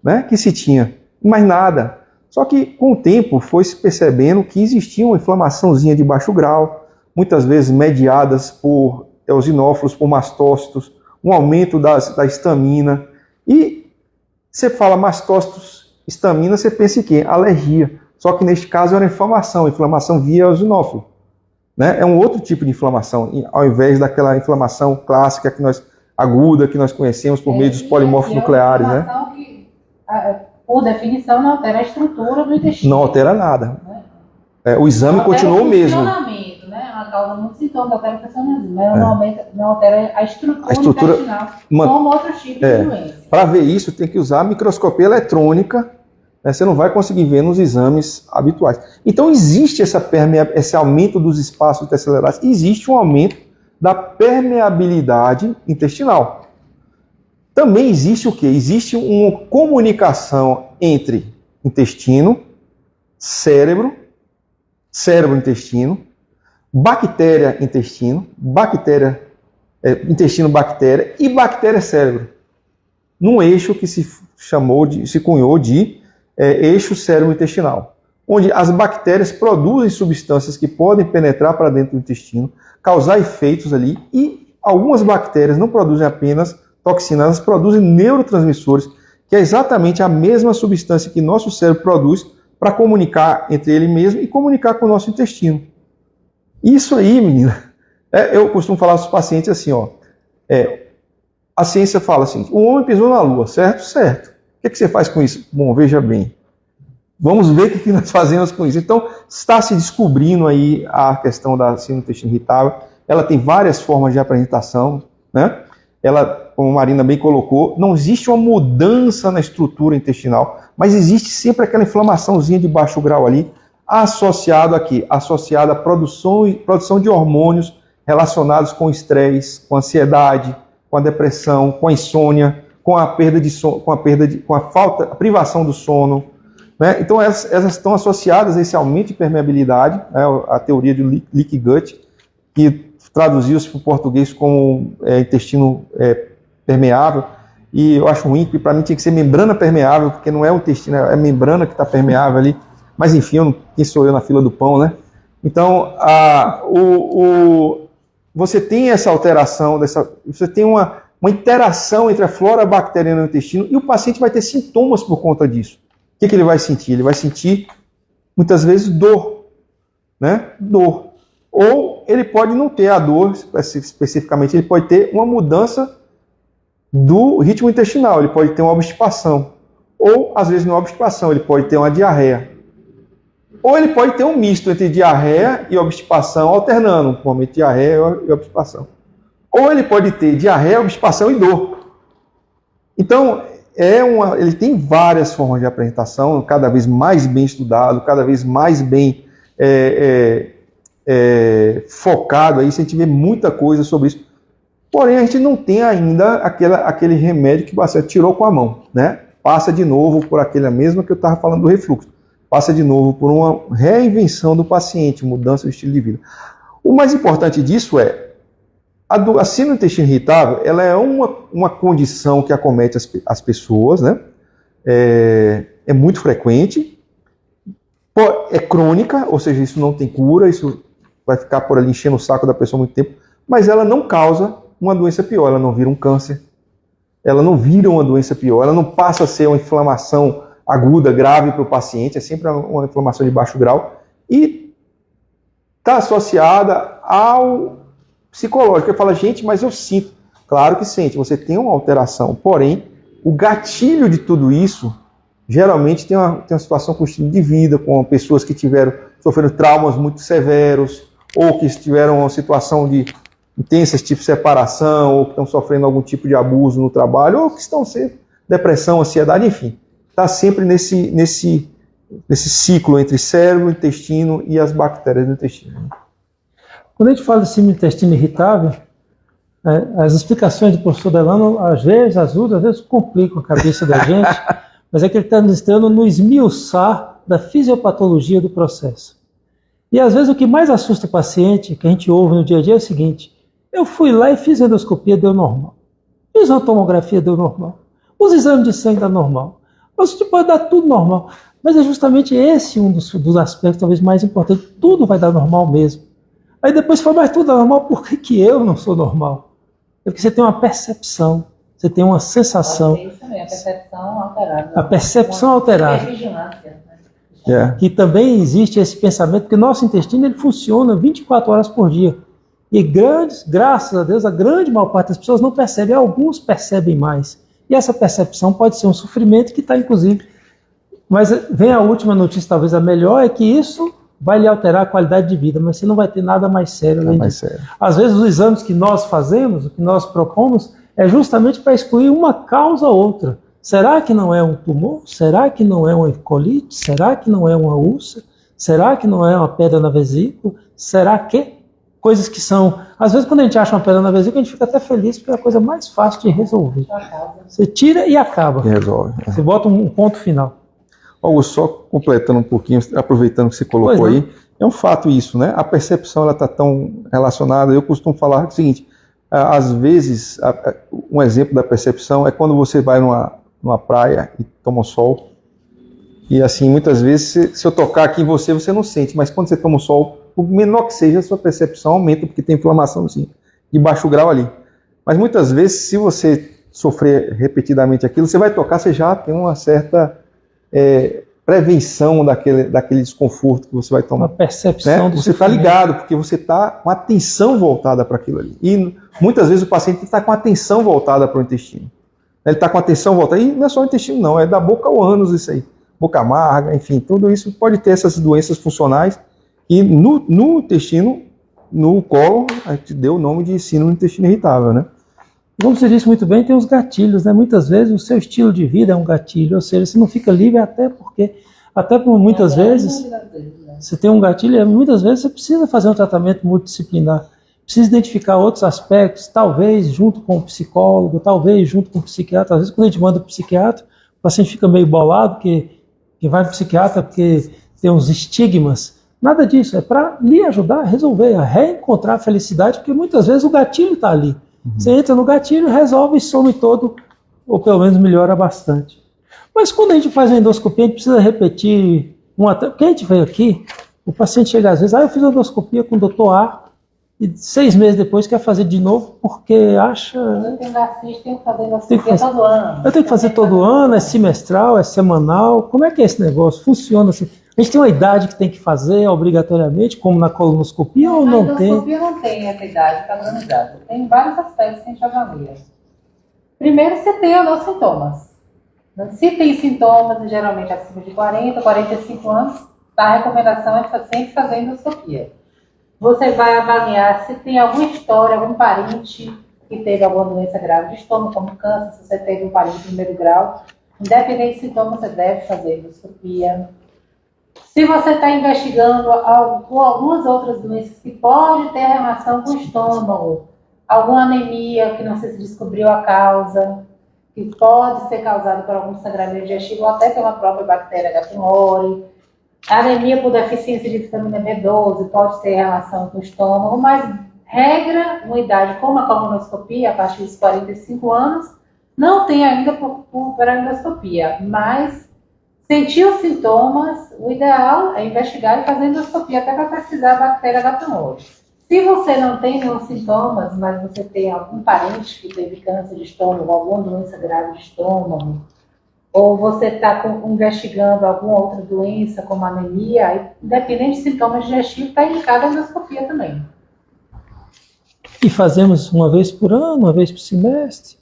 [SPEAKER 3] né, que se tinha, mais nada. Só que com o tempo foi se percebendo que existia uma inflamaçãozinha de baixo grau, muitas vezes mediadas por eosinófilos, por mastócitos, um aumento da histamina. E você fala mastócitos, histamina, você pensa em quê? Alergia. Só que neste caso era inflamação via eosinófilo, né? É um outro tipo de inflamação, ao invés daquela inflamação clássica aguda que nós conhecemos por meio dos polimorfos nucleares, né?
[SPEAKER 2] Que, por definição, não altera a estrutura do intestino.
[SPEAKER 3] Não altera nada. Né? O exame continua o mesmo.
[SPEAKER 2] Funcionamento, né? Uma causa muito sintoma, altera o funcionamento, mas não altera a estrutura intestinal, como outros tipos de doença. Para
[SPEAKER 3] ver isso, tem que usar a microscopia eletrônica, né? Você não vai conseguir ver nos exames habituais. Então, existe esse aumento dos espaços intercelulares, existe um aumento da permeabilidade intestinal. Também existe o quê? Existe uma comunicação entre intestino, cérebro, cérebro-intestino, bactéria-intestino, intestino-bactéria e bactéria-cérebro. Num eixo que se cunhou de eixo cérebro-intestinal, onde as bactérias produzem substâncias que podem penetrar para dentro do intestino, causar efeitos ali, e algumas bactérias não produzem apenas toxinas, elas produzem neurotransmissores, que é exatamente a mesma substância que nosso cérebro produz para comunicar entre ele mesmo e comunicar com o nosso intestino. Isso aí, menina, eu costumo falar para os pacientes assim, a ciência fala assim, o homem pisou na Lua, certo? Certo. O que você faz com isso? Bom, veja bem. Vamos ver o que nós fazemos com isso. Então, está se descobrindo aí a questão da síndrome do intestino irritável. Ela tem várias formas de apresentação, né? Ela, como a Marina bem colocou, não existe uma mudança na estrutura intestinal, mas existe sempre aquela inflamaçãozinha de baixo grau ali, associado aqui, associada à produção de hormônios relacionados com o estresse, com a ansiedade, com a depressão, com a insônia, com a perda de sono, a privação do sono, né? Então elas estão associadas a esse aumento de permeabilidade, né? A teoria de leaky gut, que traduziu-se para o português como intestino permeável, e eu acho ruim, porque para mim tinha que ser membrana permeável, porque não é o intestino, é a membrana que está permeável ali, mas enfim, quem sou eu na fila do pão, né? Então, você tem essa alteração, você tem uma interação entre a flora bacteriana no intestino, e o paciente vai ter sintomas por conta disso. O que ele vai sentir? Ele vai sentir, muitas vezes, dor, né? Dor. Ou ele pode não ter a dor, especificamente, ele pode ter uma mudança do ritmo intestinal, ele pode ter uma obstipação. Ou, às vezes, não é obstipação, ele pode ter uma diarreia. Ou ele pode ter um misto entre diarreia e obstipação, alternando, um momento de diarreia e obstipação. Ou ele pode ter diarreia, obstipação e dor. Então, ele tem várias formas de apresentação, cada vez mais bem estudado, cada vez mais bem focado. Aí, a gente vê muita coisa sobre isso. Porém, a gente não tem ainda aquele remédio que você tirou com a mão, né? Passa de novo por aquela mesma que eu estava falando do refluxo. Passa de novo por uma reinvenção do paciente, mudança do estilo de vida. O mais importante disso a síndrome do intestino irritável, ela é uma condição que acomete as pessoas, né? É muito frequente, é crônica, ou seja, isso não tem cura, isso vai ficar por ali enchendo o saco da pessoa muito tempo, mas ela não causa uma doença pior, ela não vira um câncer, ela não vira uma doença pior, ela não passa a ser uma inflamação aguda, grave para o paciente, é sempre uma inflamação de baixo grau, e está associada ao psicológico. Ele fala, gente, mas eu sinto. Claro que sente, você tem uma alteração, porém, o gatilho de tudo isso, geralmente tem uma situação com estilo de vida, com pessoas que sofreram traumas muito severos, ou que tiveram uma situação de intensas, tipo separação, ou que estão sofrendo algum tipo de abuso no trabalho, ou que estão sendo depressão, ansiedade, enfim. Está sempre nesse ciclo entre cérebro, intestino e as bactérias do intestino.
[SPEAKER 1] Quando a gente fala de síndrome do intestino irritável, as explicações do professor Delano, às vezes ajuda, às vezes complicam a cabeça da gente, mas é que ele está nos dando no esmiuçar da fisiopatologia do processo. E às vezes o que mais assusta o paciente, que a gente ouve no dia a dia, é o seguinte: eu fui lá e fiz a endoscopia, deu normal. Fiz uma tomografia, deu normal. Os exames de sangue dá normal. Mas pode dar tudo normal. Mas é justamente esse um dos aspectos talvez mais importantes. Tudo vai dar normal mesmo. Aí depois você fala, mas tudo dá normal, por que eu não sou normal? É porque você tem uma percepção, você tem uma sensação.
[SPEAKER 2] É isso também, a percepção alterada.
[SPEAKER 1] A percepção alterada.
[SPEAKER 2] Vigilância.
[SPEAKER 1] Que também existe esse pensamento, porque nosso intestino ele funciona 24 horas por dia. E graças a Deus, a grande maior parte das pessoas não percebe, alguns percebem mais. E essa percepção pode ser um sofrimento que está, inclusive... Mas vem a última notícia, talvez a melhor, é que isso vai lhe alterar a qualidade de vida, mas você não vai ter nada mais sério além disso. Às vezes os exames que nós fazemos, o que nós propomos, é justamente para excluir uma causa ou outra. Será que não é um tumor? Será que não é uma colite? Será que não é uma úlcera? Será que não é uma pedra na vesícula? Será que? Coisas que são... Às vezes, quando a gente acha uma pedra na vesícula, a gente fica até feliz, porque é a coisa mais fácil de resolver. Você tira e acaba.
[SPEAKER 3] E resolve.
[SPEAKER 1] Você bota um ponto final.
[SPEAKER 3] Augusto, só completando um pouquinho, aproveitando que você colocou aí, é um fato isso, né? A percepção ela está tão relacionada. Eu costumo falar o seguinte: às vezes, um exemplo da percepção é quando você vai numa praia e toma sol. E assim, muitas vezes, se eu tocar aqui em você, você não sente, mas quando você toma o sol, por menor que seja, a sua percepção aumenta, porque tem inflamação assim, de baixo grau ali. Mas muitas vezes, se você sofrer repetidamente aquilo, você vai tocar, você já tem uma certa prevenção daquele desconforto que você vai tomar.
[SPEAKER 1] Uma percepção,
[SPEAKER 3] né? Você está ligado, porque você está com a atenção voltada para aquilo ali. E muitas vezes o paciente está com a atenção voltada para o intestino. Ele está com a atenção voltada, e não é só o intestino não, é da boca ao ânus isso aí. Boca amarga, enfim, tudo isso pode ter essas doenças funcionais. E no intestino, no colo, a gente deu o nome de síndrome do intestino irritável, né?
[SPEAKER 1] Como você disse muito bem, tem os gatilhos, né? Muitas vezes o seu estilo de vida é um gatilho, ou seja, você não fica livre até por muitas vezes você tem um gatilho e muitas vezes você precisa fazer um tratamento multidisciplinar, precisa identificar outros aspectos, talvez junto com o psicólogo, talvez junto com o psiquiatra. Às vezes quando a gente manda para o psiquiatra, o paciente fica meio bolado, que vai para o psiquiatra porque tem uns estigmas. Nada disso, é para lhe ajudar a resolver, a reencontrar a felicidade, porque muitas vezes o gatilho está ali. Você entra no gatilho, resolve e some todo, ou pelo menos melhora bastante. Mas quando a gente faz a endoscopia, a gente precisa repetir, porque a gente veio aqui, o paciente chega às vezes, eu fiz a endoscopia com o doutor A, e 6 meses depois quer fazer de novo, porque acha...
[SPEAKER 2] Eu tenho gastrite, tenho que fazer endoscopia todo ano.
[SPEAKER 1] Eu tenho que fazer todo ano, é semestral, é semanal, como é que é esse negócio? Funciona assim? A gente tem uma idade que tem que fazer obrigatoriamente, como na colonoscopia, ou não tem?
[SPEAKER 2] Na endoscopia não tem essa idade padronizada. Tem vários aspectos que a gente avalia. Primeiro, você tem os sintomas. Se tem sintomas, geralmente acima de 40, 45 anos, a recomendação é sempre fazer endoscopia. Você vai avaliar se tem alguma história, algum parente que teve alguma doença grave de estômago, como câncer, se você teve um parente de primeiro grau. Independente de sintomas, você deve fazer endoscopia. Se você está investigando algumas outras doenças que podem ter relação com o estômago, alguma anemia que não se descobriu a causa, que pode ser causada por algum sangramento digestivo ou até pela própria bactéria H. pylori, anemia por deficiência de vitamina B12 pode ter relação com o estômago, mas regra, uma idade como a colonoscopia, a partir dos 45 anos, não tem ainda por endoscopia, mas sentir os sintomas, o ideal é investigar e fazer endoscopia até para pesquisar a bactéria H. pylori. Se você não tem nenhum sintomas, mas você tem algum parente que teve câncer de estômago, alguma doença grave de estômago, ou você está investigando alguma outra doença, como anemia, independente de sintomas digestivos, está indicada a endoscopia também.
[SPEAKER 1] E fazemos uma vez por ano, uma vez por semestre?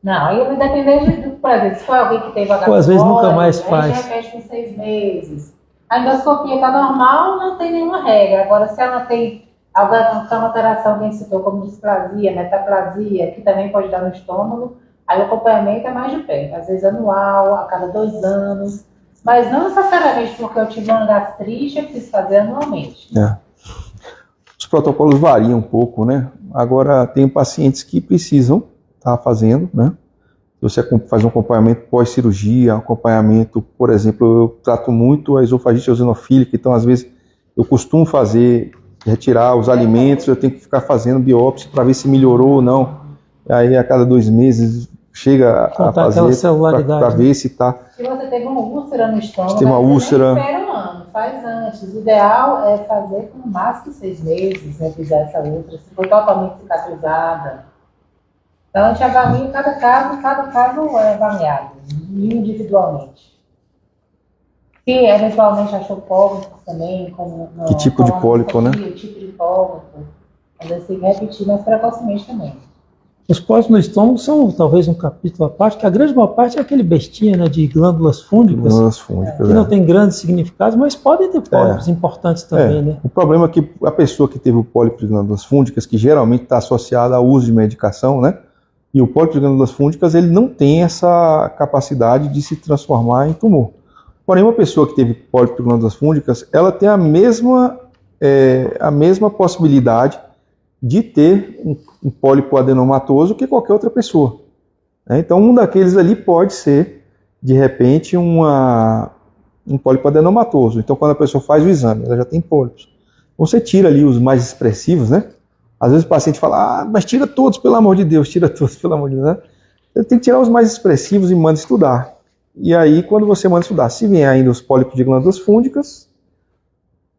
[SPEAKER 2] Não, aí vai depender, por exemplo, se for alguém que teve H.
[SPEAKER 1] Ou às vezes nunca mais faz.
[SPEAKER 2] A gente repete com 6 meses. A endoscopia está normal, não tem nenhuma regra. Agora, se ela tem alguma alteração que a gente citou, como displasia, metaplasia, que também pode dar no estômago, aí o acompanhamento é mais de perto. Às vezes anual, a cada 2 anos. Mas não necessariamente porque eu tive uma gastrite, eu preciso fazer anualmente.
[SPEAKER 3] Os protocolos variam um pouco, né? Agora, tem pacientes que precisam estar fazendo, né? Você faz um acompanhamento pós-cirurgia, acompanhamento, por exemplo, eu trato muito a esofagite eosinofílica, então às vezes Eu costumo retirar os alimentos, eu tenho que ficar fazendo biópsia para ver se melhorou ou não. Aí a cada 2 meses chega a fazer para ver se está.
[SPEAKER 2] Se você teve uma úlcera no estômago,
[SPEAKER 3] tem uma úlcera,
[SPEAKER 2] nem espera um ano, faz antes. O ideal é fazer com mais que 6 meses, né, fizer essa úlcera, se for totalmente cicatrizada. Então a gente avalia cada caso é avaliado individualmente. Se eventualmente achou pólipos também, como
[SPEAKER 3] que tipo de pólipo, né?
[SPEAKER 2] O tipo de pólipo, mas tem que repetir mais precocemente também.
[SPEAKER 1] Os pólipos no estômago são talvez um capítulo à parte, que a grande maior parte é aquele bestinha, né, de glândulas fúngicas, que não tem grandes significados, mas podem ter pólipos importantes também, né?
[SPEAKER 3] O problema é que a pessoa que teve o pólipo de glândulas fúngicas, que geralmente está associada ao uso de medicação, né? E o pólipo de glândulas fúngicas, ele não tem essa capacidade de se transformar em tumor. Porém, uma pessoa que teve pólipo de glândulas fúngicas, ela tem a mesma possibilidade de ter um pólipo adenomatoso que qualquer outra pessoa. Então, um daqueles ali pode ser, de repente, um pólipo adenomatoso. Então, quando a pessoa faz o exame, ela já tem pólipos. Você tira ali os mais expressivos, né? Às vezes o paciente fala, mas tira todos, pelo amor de Deus, tira todos, pelo amor de Deus. Ele tem que tirar os mais expressivos e manda estudar. E aí, quando você manda estudar, se vier ainda os pólipos de glândulas fúngicas,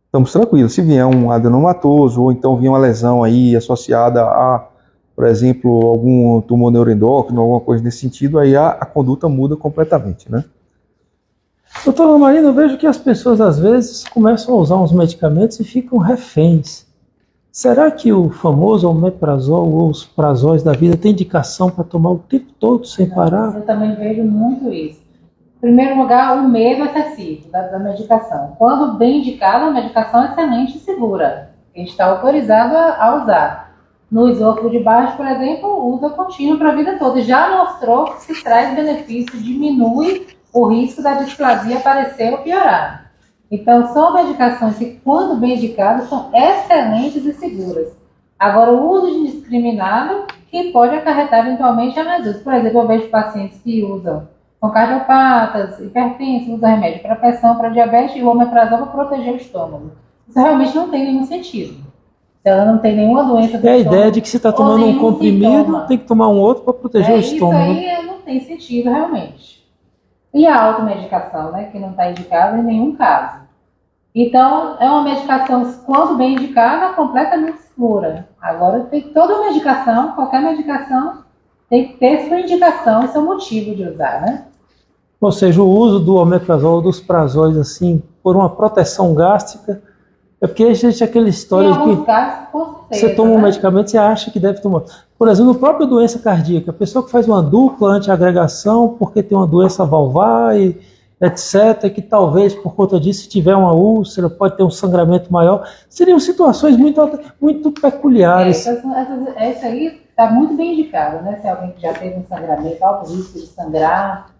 [SPEAKER 3] estamos tranquilos. Se vier um adenomatoso, ou então vier uma lesão aí associada a, por exemplo, algum tumor neuroendócrino, alguma coisa nesse sentido, aí a conduta muda completamente, né?
[SPEAKER 1] Doutora Marina, eu vejo que as pessoas às vezes começam a usar uns medicamentos e ficam reféns. Será que o famoso omeprazol ou os prazóis da vida tem indicação para tomar o tempo todo sem parar?
[SPEAKER 2] Eu também vejo muito isso. Em primeiro lugar, o medo excessivo da medicação. Quando bem indicada, a medicação é excelente e segura. A gente está autorizado a usar. No esôfago de baixo, por exemplo, usa contínuo para a vida toda. E já mostrou que se traz benefício, diminui o risco da displasia aparecer ou piorar. Então, são medicações que, quando bem indicadas, são excelentes e seguras. Agora, o uso indiscriminado, que pode acarretar eventualmente anesías. Por exemplo, eu vejo pacientes que são cardiopatas, hipertensos, usam remédio para pressão, para diabetes e o omeprazol para proteger o estômago. Isso realmente não tem nenhum sentido. Se ela não tem nenhuma doença do
[SPEAKER 1] estômago. É a ideia
[SPEAKER 2] estômago,
[SPEAKER 1] de que você está tomando um comprimido, tem que tomar um outro para proteger o estômago.
[SPEAKER 2] Isso aí não tem sentido realmente. E a automedicação, né, que não está indicada em nenhum caso. Então, é uma medicação, quando bem indicada, completamente segura. Agora, tem toda medicação, qualquer medicação, tem que ter sua indicação e seu motivo de usar, né?
[SPEAKER 1] Ou seja, o uso do omeprazol ou dos prazóis, assim, por uma proteção gástrica, é porque existe aquela história de que
[SPEAKER 2] casos, com certeza,
[SPEAKER 1] você toma um medicamento e você acha que deve tomar. Por exemplo, a própria doença cardíaca, a pessoa que faz uma dupla antiagregação porque tem uma doença valvar e etc., que talvez por conta disso, se tiver uma úlcera, pode ter um sangramento maior, seriam situações muito peculiares.
[SPEAKER 2] Essa aí está muito bem indicada, né? Se alguém que já teve um sangramento, alto risco de sangrar,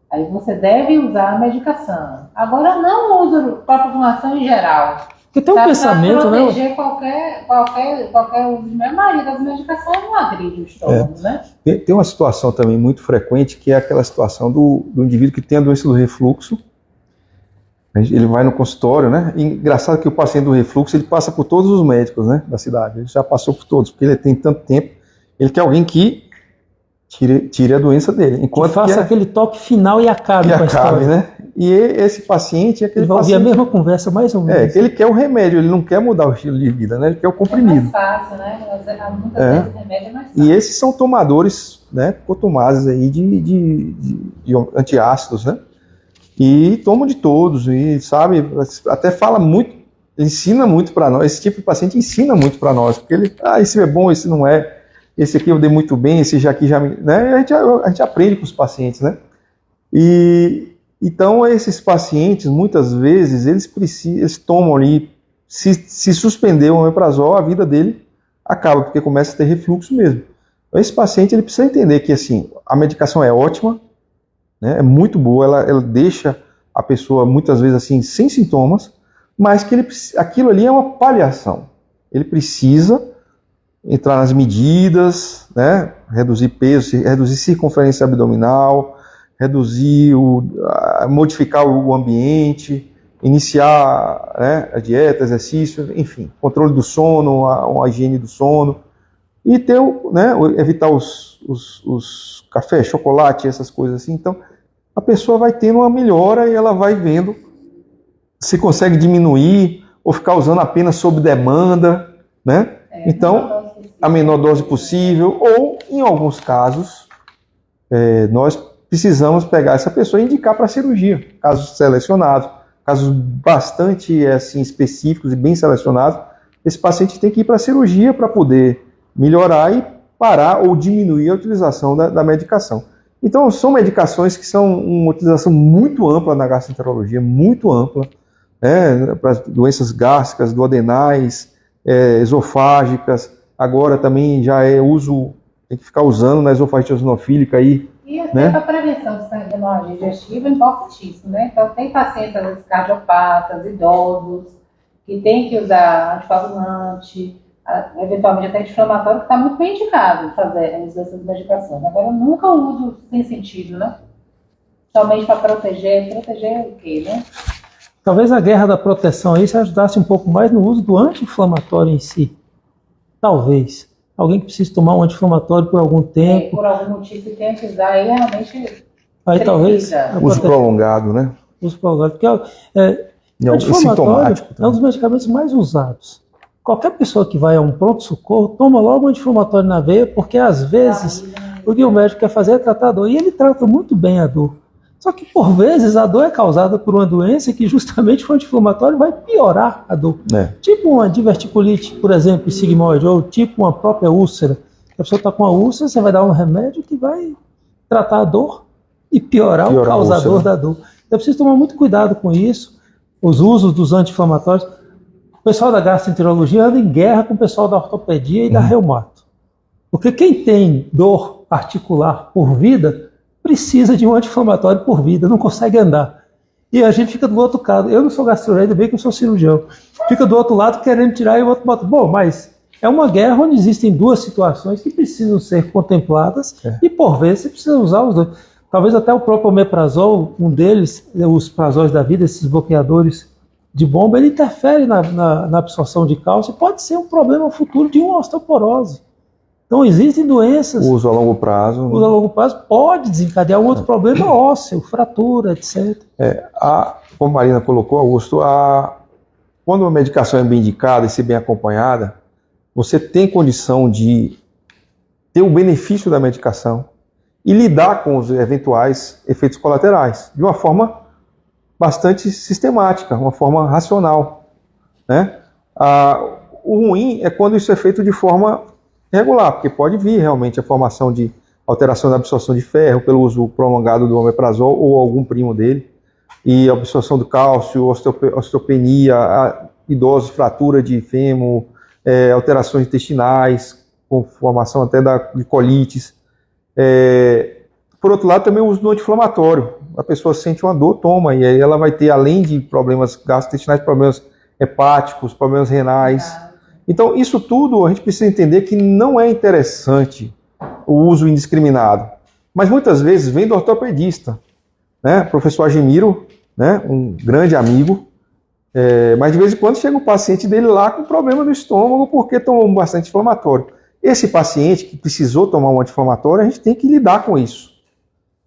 [SPEAKER 2] aí você deve usar a medicação. Agora, não usa para a população em geral.
[SPEAKER 1] Porque tem um pensamento, né?
[SPEAKER 2] Proteger qualquer uso. A maioria das medicações não agride o estômago, né?
[SPEAKER 3] Tem uma situação também muito frequente, que é aquela situação do indivíduo que tem a doença do refluxo. Ele vai no consultório, né? E engraçado que o paciente do refluxo, ele passa por todos os médicos, né, da cidade. Ele já passou por todos, porque ele tem tanto tempo. Ele quer alguém que tire a doença dele. Enquanto
[SPEAKER 1] que faça aquele toque final e acabe com a história.
[SPEAKER 3] Né? E esse paciente é aquele
[SPEAKER 1] ele vai ouvir a mesma conversa mais ou menos.
[SPEAKER 3] Que ele quer o remédio, ele não quer mudar o estilo de vida, né? Ele quer o comprimido.
[SPEAKER 2] É mais fácil, né? Muitas vezes o remédio é mais fácil.
[SPEAKER 3] E esses são tomadores, né, cotumazes aí de antiácidos, né? E tomam de todos, e sabe, até fala muito, ensina muito para nós, esse tipo de paciente ensina muito para nós, porque ele, esse é bom, esse não é. Esse aqui eu dei muito bem, esse já aqui já me... Né? A gente aprende com os pacientes, né? E então esses pacientes, muitas vezes, eles tomam ali, se suspender o omeprazol, a vida dele acaba, porque começa a ter refluxo mesmo. Então esse paciente, ele precisa entender que, assim, a medicação é ótima, né? É muito boa, ela deixa a pessoa, muitas vezes, assim, sem sintomas, mas que aquilo ali é uma paliação. Ele precisa entrar nas medidas, né? Reduzir peso, reduzir circunferência abdominal, modificar o ambiente, iniciar, né, a dieta, exercício, enfim, controle do sono, a higiene do sono, e ter, né, evitar os café, chocolate, essas coisas assim. Então, a pessoa vai tendo uma melhora e ela vai vendo se consegue diminuir ou ficar usando apenas sob demanda, né? Então, a menor dose possível, ou, em alguns casos, nós precisamos pegar essa pessoa e indicar para cirurgia, casos selecionados, casos bastante assim, específicos e bem selecionados. Esse paciente tem que ir para a cirurgia para poder melhorar e parar ou diminuir a utilização da medicação. Então, são medicações que são uma utilização muito ampla na gastroenterologia, muito ampla, né, para doenças gástricas, duodenais, esofágicas. Agora também já uso, tem que ficar usando na esofagite eosinofílica aí.
[SPEAKER 2] E até
[SPEAKER 3] né?
[SPEAKER 2] para prevenção de sanguinose digestiva é importantíssimo, né? Então, tem pacientes, às vezes, cardiopatas, idosos, que tem que usar anticoagulante, eventualmente até anti-inflamatório, que está muito bem indicado fazer o uso dessas medicações. Agora, eu nunca uso sem sentido, né? Somente para proteger o quê, né?
[SPEAKER 1] Talvez a guerra da proteção aí se ajudasse um pouco mais no uso do anti-inflamatório em si. Talvez. Alguém que precisa tomar um anti-inflamatório por algum tempo.
[SPEAKER 2] Por algum motivo tem que usar, aí realmente
[SPEAKER 1] Aí talvez.
[SPEAKER 3] Uso prolongado, né?
[SPEAKER 1] Uso prolongado. Porque
[SPEAKER 3] Sintomático.
[SPEAKER 1] é um dos medicamentos mais usados. Qualquer pessoa que vai a um pronto-socorro toma logo um anti-inflamatório na veia, porque às vezes o que o médico quer fazer é tratar a dor. E ele trata muito bem a dor. Só que, por vezes, a dor é causada por uma doença que justamente o anti-inflamatório vai piorar a dor. Tipo uma diverticulite, por exemplo, sigmoide, ou tipo uma própria úlcera. A pessoa está com uma úlcera, você vai dar um remédio que vai tratar a dor e piorar o causador da dor. Então, precisa tomar muito cuidado com isso, os usos dos anti-inflamatórios. O pessoal da gastroenterologia anda em guerra com o pessoal da ortopedia e da reumato. Porque quem tem dor articular por vida precisa de um anti-inflamatório por vida, não consegue andar. E a gente fica do outro lado. Eu não sou gastroenterologista, ainda bem que eu sou cirurgião. Fica do outro lado querendo tirar e o outro bota. Bom, mas é uma guerra onde existem duas situações que precisam ser contempladas e, por vezes, você precisa usar os dois. Talvez até o próprio omeprazol, um deles, os prazóis da vida, esses bloqueadores de bomba, ele interfere na absorção de cálcio. Pode ser um problema futuro de uma osteoporose. Então, existem doenças.
[SPEAKER 3] O uso a longo prazo.
[SPEAKER 1] O uso a longo prazo pode desencadear um outro problema ósseo, fratura, etc.
[SPEAKER 3] Como a Marina colocou, Augusto, quando uma medicação é bem indicada e ser bem acompanhada, você tem condição de ter o benefício da medicação e lidar com os eventuais efeitos colaterais de uma forma bastante sistemática, uma forma racional, né? O ruim é quando isso é feito de forma regular, porque pode vir realmente a formação de alteração da absorção de ferro pelo uso prolongado do omeprazol ou algum primo dele, e absorção do cálcio, osteopenia, idosos, fratura de fêmur, alterações intestinais, com formação até de colites. Por outro lado, também o uso do anti-inflamatório. A pessoa sente uma dor, toma, e aí ela vai ter, além de problemas gastrointestinais, problemas hepáticos, problemas renais. Então, isso tudo a gente precisa entender que não é interessante o uso indiscriminado. Mas muitas vezes vem do ortopedista, né? O professor Agemiro, né? Um grande amigo, mas de vez em quando chega o paciente dele lá com problema no estômago porque tomou bastante inflamatório. Esse paciente que precisou tomar um anti-inflamatório, a gente tem que lidar com isso,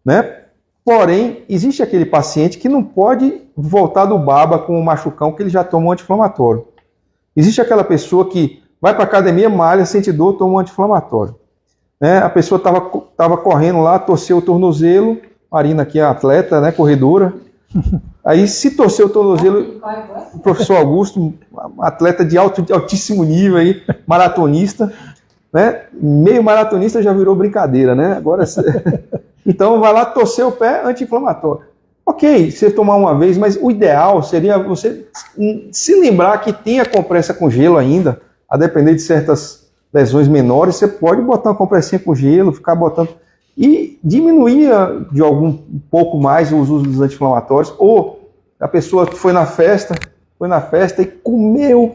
[SPEAKER 3] né? Porém, existe aquele paciente que não pode voltar do baba com o machucão que ele já tomou um anti-inflamatório. Existe aquela pessoa que vai para a academia, malha, sente dor, toma um anti-inflamatório. A pessoa estava correndo lá, torceu o tornozelo, Marina aqui é atleta, né, corredora. Aí se torceu o tornozelo, o professor Augusto, atleta de altíssimo nível, aí, maratonista, né, meio maratonista já virou brincadeira, né? Agora, então vai lá, torcer o pé, anti-inflamatório. Ok, você tomar uma vez, mas o ideal seria você se lembrar que tem a compressa com gelo ainda, a depender de certas lesões menores, você pode botar uma compressinha com gelo, ficar botando, e diminuir de um pouco mais os usos dos anti-inflamatórios, ou a pessoa foi na festa e comeu,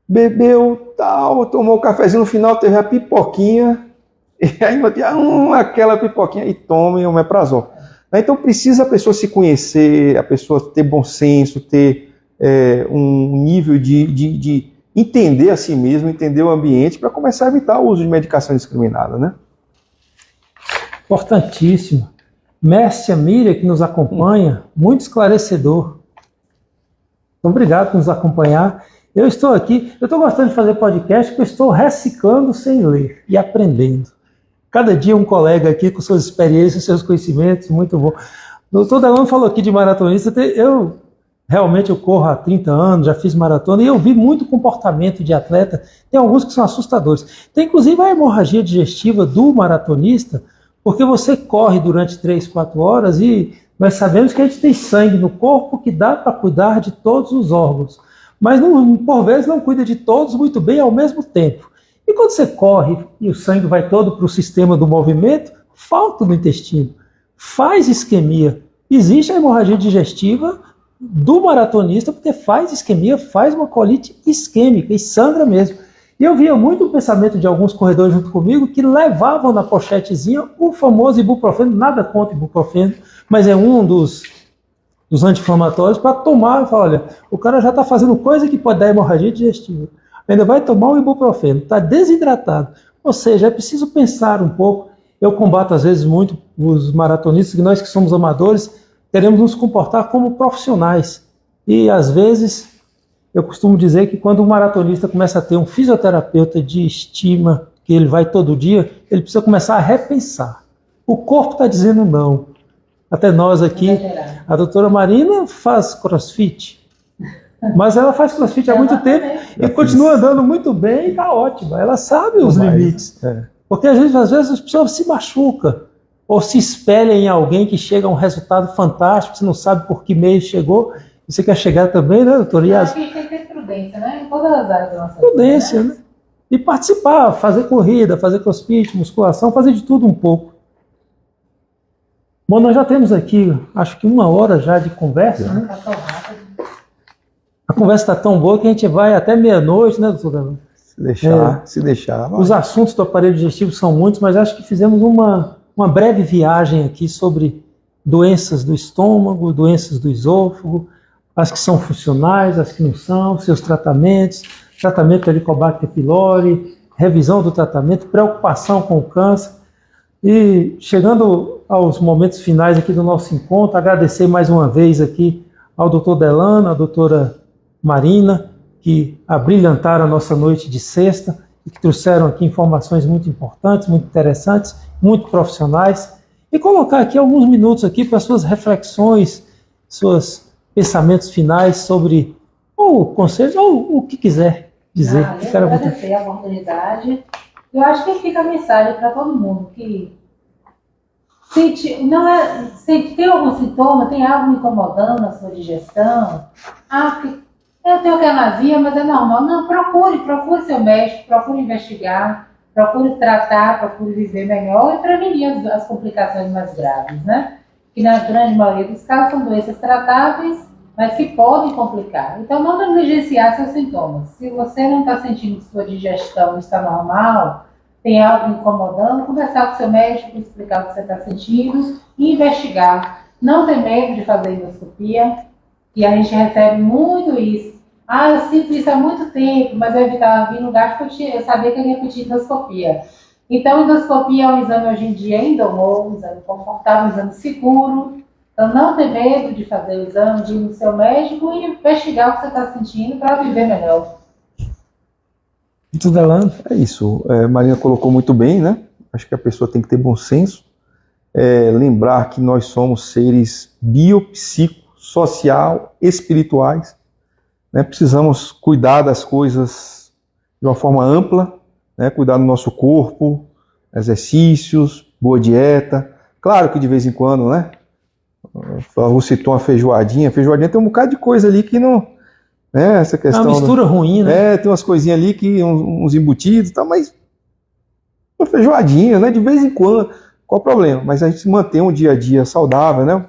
[SPEAKER 3] bebeu, tal, tomou o cafezinho, no final teve a pipoquinha, e aí aquela pipoquinha, e tome o omeprazol. Então precisa a pessoa se conhecer, a pessoa ter bom senso, ter um nível de entender a si mesmo, entender o ambiente, para começar a evitar o uso de medicação indiscriminada, né?
[SPEAKER 1] Importantíssimo. Mércia Miriam, que nos acompanha, muito esclarecedor. Obrigado por nos acompanhar. Eu estou aqui, eu estou gostando de fazer podcast porque eu estou reciclando sem ler e aprendendo. Cada dia um colega aqui com suas experiências, seus conhecimentos, muito bom. O doutor Delano falou aqui de maratonista, eu corro há 30 anos, já fiz maratona, e eu vi muito comportamento de atleta, tem alguns que são assustadores. Tem inclusive a hemorragia digestiva do maratonista, porque você corre durante 3, 4 horas e nós sabemos que a gente tem sangue no corpo que dá para cuidar de todos os órgãos, mas por vezes não cuida de todos muito bem ao mesmo tempo. E quando você corre e o sangue vai todo para o sistema do movimento, falta no intestino, faz isquemia. Existe a hemorragia digestiva do maratonista porque faz isquemia, faz uma colite isquêmica e sangra mesmo. E eu via muito o pensamento de alguns corredores junto comigo que levavam na pochetezinha o famoso ibuprofeno, nada contra ibuprofeno, mas é um dos anti-inflamatórios para tomar. Olha, o cara já está fazendo coisa que pode dar hemorragia digestiva, ainda vai tomar um ibuprofeno, está desidratado. Ou seja, é preciso pensar um pouco. Eu combato às vezes muito os maratonistas, que nós que somos amadores, queremos nos comportar como profissionais. E às vezes, eu costumo dizer que quando um maratonista começa a ter um fisioterapeuta de estima, que ele vai todo dia, ele precisa começar a repensar. O corpo está dizendo não. Até nós aqui, a doutora Marina faz crossfit, mas ela faz crossfit há muito tempo e continua andando muito bem e está ótima. Ela sabe os limites. Porque às vezes as pessoas se machucam ou se espelham em alguém que chega a um resultado fantástico, você não sabe por que meio chegou, e você quer chegar também, né, doutora?
[SPEAKER 2] Eu acho que a gente tem que ter prudência, né? Em todas as áreas da nossa vida.
[SPEAKER 1] Prudência, né? E participar, fazer corrida, fazer crossfit, musculação, fazer de tudo um pouco. Bom, nós já temos aqui, acho que 1 hora já de conversa, né?
[SPEAKER 2] Passou rápido.
[SPEAKER 1] A conversa está tão boa que a gente vai até meia-noite, né, doutor?
[SPEAKER 3] Se deixar. Vai.
[SPEAKER 1] Os assuntos do aparelho digestivo são muitos, mas acho que fizemos uma breve viagem aqui sobre doenças do estômago, doenças do esôfago, as que são funcionais, as que não são, seus tratamentos, tratamento da Helicobacter pylori, revisão do tratamento, preocupação com o câncer. E chegando aos momentos finais aqui do nosso encontro, agradecer mais uma vez aqui ao doutor Delano, à doutora Marina, que abrilhantaram a nossa noite de sexta e que trouxeram aqui informações muito importantes, muito interessantes, muito profissionais, e colocar aqui alguns minutos aqui para suas reflexões, seus pensamentos finais sobre ou conselhos ou o que quiser dizer.
[SPEAKER 2] Eu quero agradecer a oportunidade. Eu acho que fica a mensagem para todo mundo que se tem algum sintoma, tem algo me incomodando na sua digestão, eu tenho aquela mas é normal. Não, procure seu médico, procure investigar, procure tratar, procure viver melhor e prevenir as complicações mais graves, né? Que na grande maioria dos casos são doenças tratáveis, mas que podem complicar. Então, não negligenciar seus sintomas. Se você não está sentindo que sua digestão está normal, tem algo incomodando, conversar com seu médico, explicar o que você está sentindo e investigar. Não ter medo de fazer endoscopia, que a gente recebe muito isso. Eu sinto isso há muito tempo, mas eu evitava vir no gasto porque eu sabia que eu ia pedir endoscopia. Então, endoscopia é um exame hoje em dia indomor, um exame confortável, um exame seguro. Então, não ter medo de fazer o exame, de ir no seu médico e investigar o que você está sentindo para viver melhor.
[SPEAKER 1] Tudo Delano?
[SPEAKER 3] É isso. Marina colocou muito bem, né? Acho que a pessoa tem que ter bom senso. Lembrar que nós somos seres biopsico, social, espirituais. Né? Precisamos cuidar das coisas de uma forma ampla, né? Cuidar do nosso corpo, exercícios, boa dieta. Claro que de vez em quando, né? Você citou uma feijoadinha. A feijoadinha tem um bocado de coisa ali que não... Né? Essa questão,
[SPEAKER 1] uma mistura ruim, né?
[SPEAKER 3] Tem umas coisinhas ali, uns embutidos e tal, mas uma feijoadinha, né? De vez em quando. Qual o problema? Mas a gente manter um dia a dia saudável, né?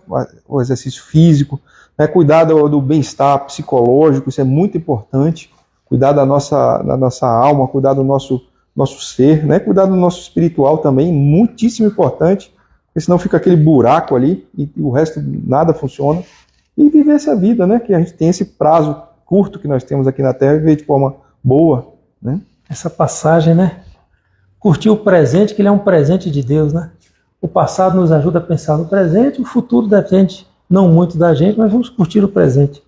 [SPEAKER 3] O exercício físico, né? Cuidar do bem-estar psicológico, isso é muito importante. Cuidar da nossa alma, cuidar do nosso ser, né? Cuidar do nosso espiritual também, muitíssimo importante. porque senão fica aquele buraco ali e o resto nada funciona. E viver essa vida, né? Que a gente tem esse prazo curto que nós temos aqui na Terra e viver de forma boa, né?
[SPEAKER 1] Essa passagem, né? Curtir o presente, que ele é um presente de Deus, né? O passado nos ajuda a pensar no presente, o futuro depende não muito da gente, mas vamos curtir o presente.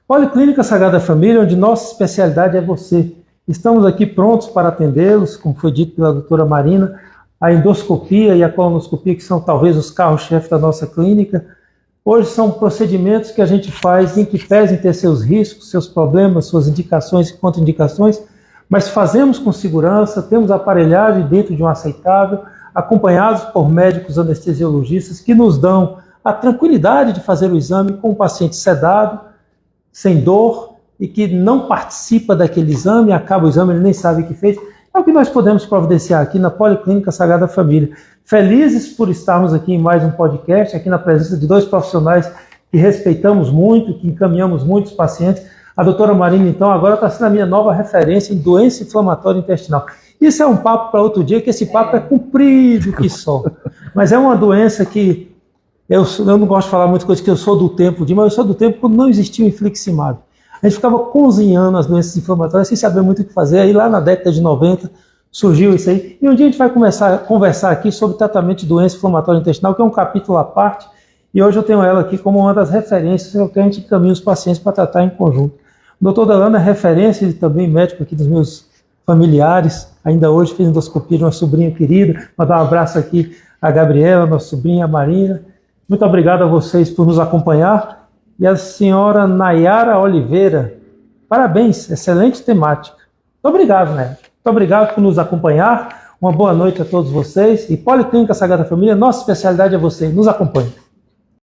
[SPEAKER 1] Policlínica Sagrada Família, onde nossa especialidade é você. Estamos aqui prontos para atendê-los, como foi dito pela doutora Marina, a endoscopia e a colonoscopia, que são talvez os carros-chefe da nossa clínica. Hoje são procedimentos que a gente faz em que pesem ter seus riscos, seus problemas, suas indicações e contraindicações, mas fazemos com segurança, temos aparelhagem dentro de um aceitável, acompanhados por médicos anestesiologistas que nos dão a tranquilidade de fazer o exame com o paciente sedado, sem dor e que não participa daquele exame, acaba o exame, ele nem sabe o que fez. É o que nós podemos providenciar aqui na Policlínica Sagrada Família. Felizes por estarmos aqui em mais um podcast, aqui na presença de dois profissionais que respeitamos muito, que encaminhamos muitos pacientes. A doutora Marina, então, agora está sendo a minha nova referência em doença inflamatória intestinal. Isso é um papo para outro dia, que esse papo é comprido que só. Mas é uma doença que eu não gosto de falar muita coisa, que eu sou do tempo mas eu sou do tempo quando não existia o infliximab. A gente ficava cozinhando as doenças inflamatórias sem saber muito o que fazer. Aí lá na década de 90 surgiu isso aí. E um dia a gente vai começar a conversar aqui sobre tratamento de doença inflamatória intestinal, que é um capítulo à parte. E hoje eu tenho ela aqui como uma das referências que a gente encaminha os pacientes para tratar em conjunto. O doutor Delano é referência e também médico aqui dos meus familiares. Ainda hoje fiz endoscopia de uma sobrinha querida. Mandar um abraço aqui a Gabriela, nossa sobrinha, a Marina. Muito obrigado a vocês por nos acompanhar. E a senhora Nayara Oliveira, parabéns, excelente temática. Muito obrigado, né? Muito obrigado por nos acompanhar. Uma boa noite a todos vocês. E Policlínica Sagrada Família, nossa especialidade é você. Nos acompanhe.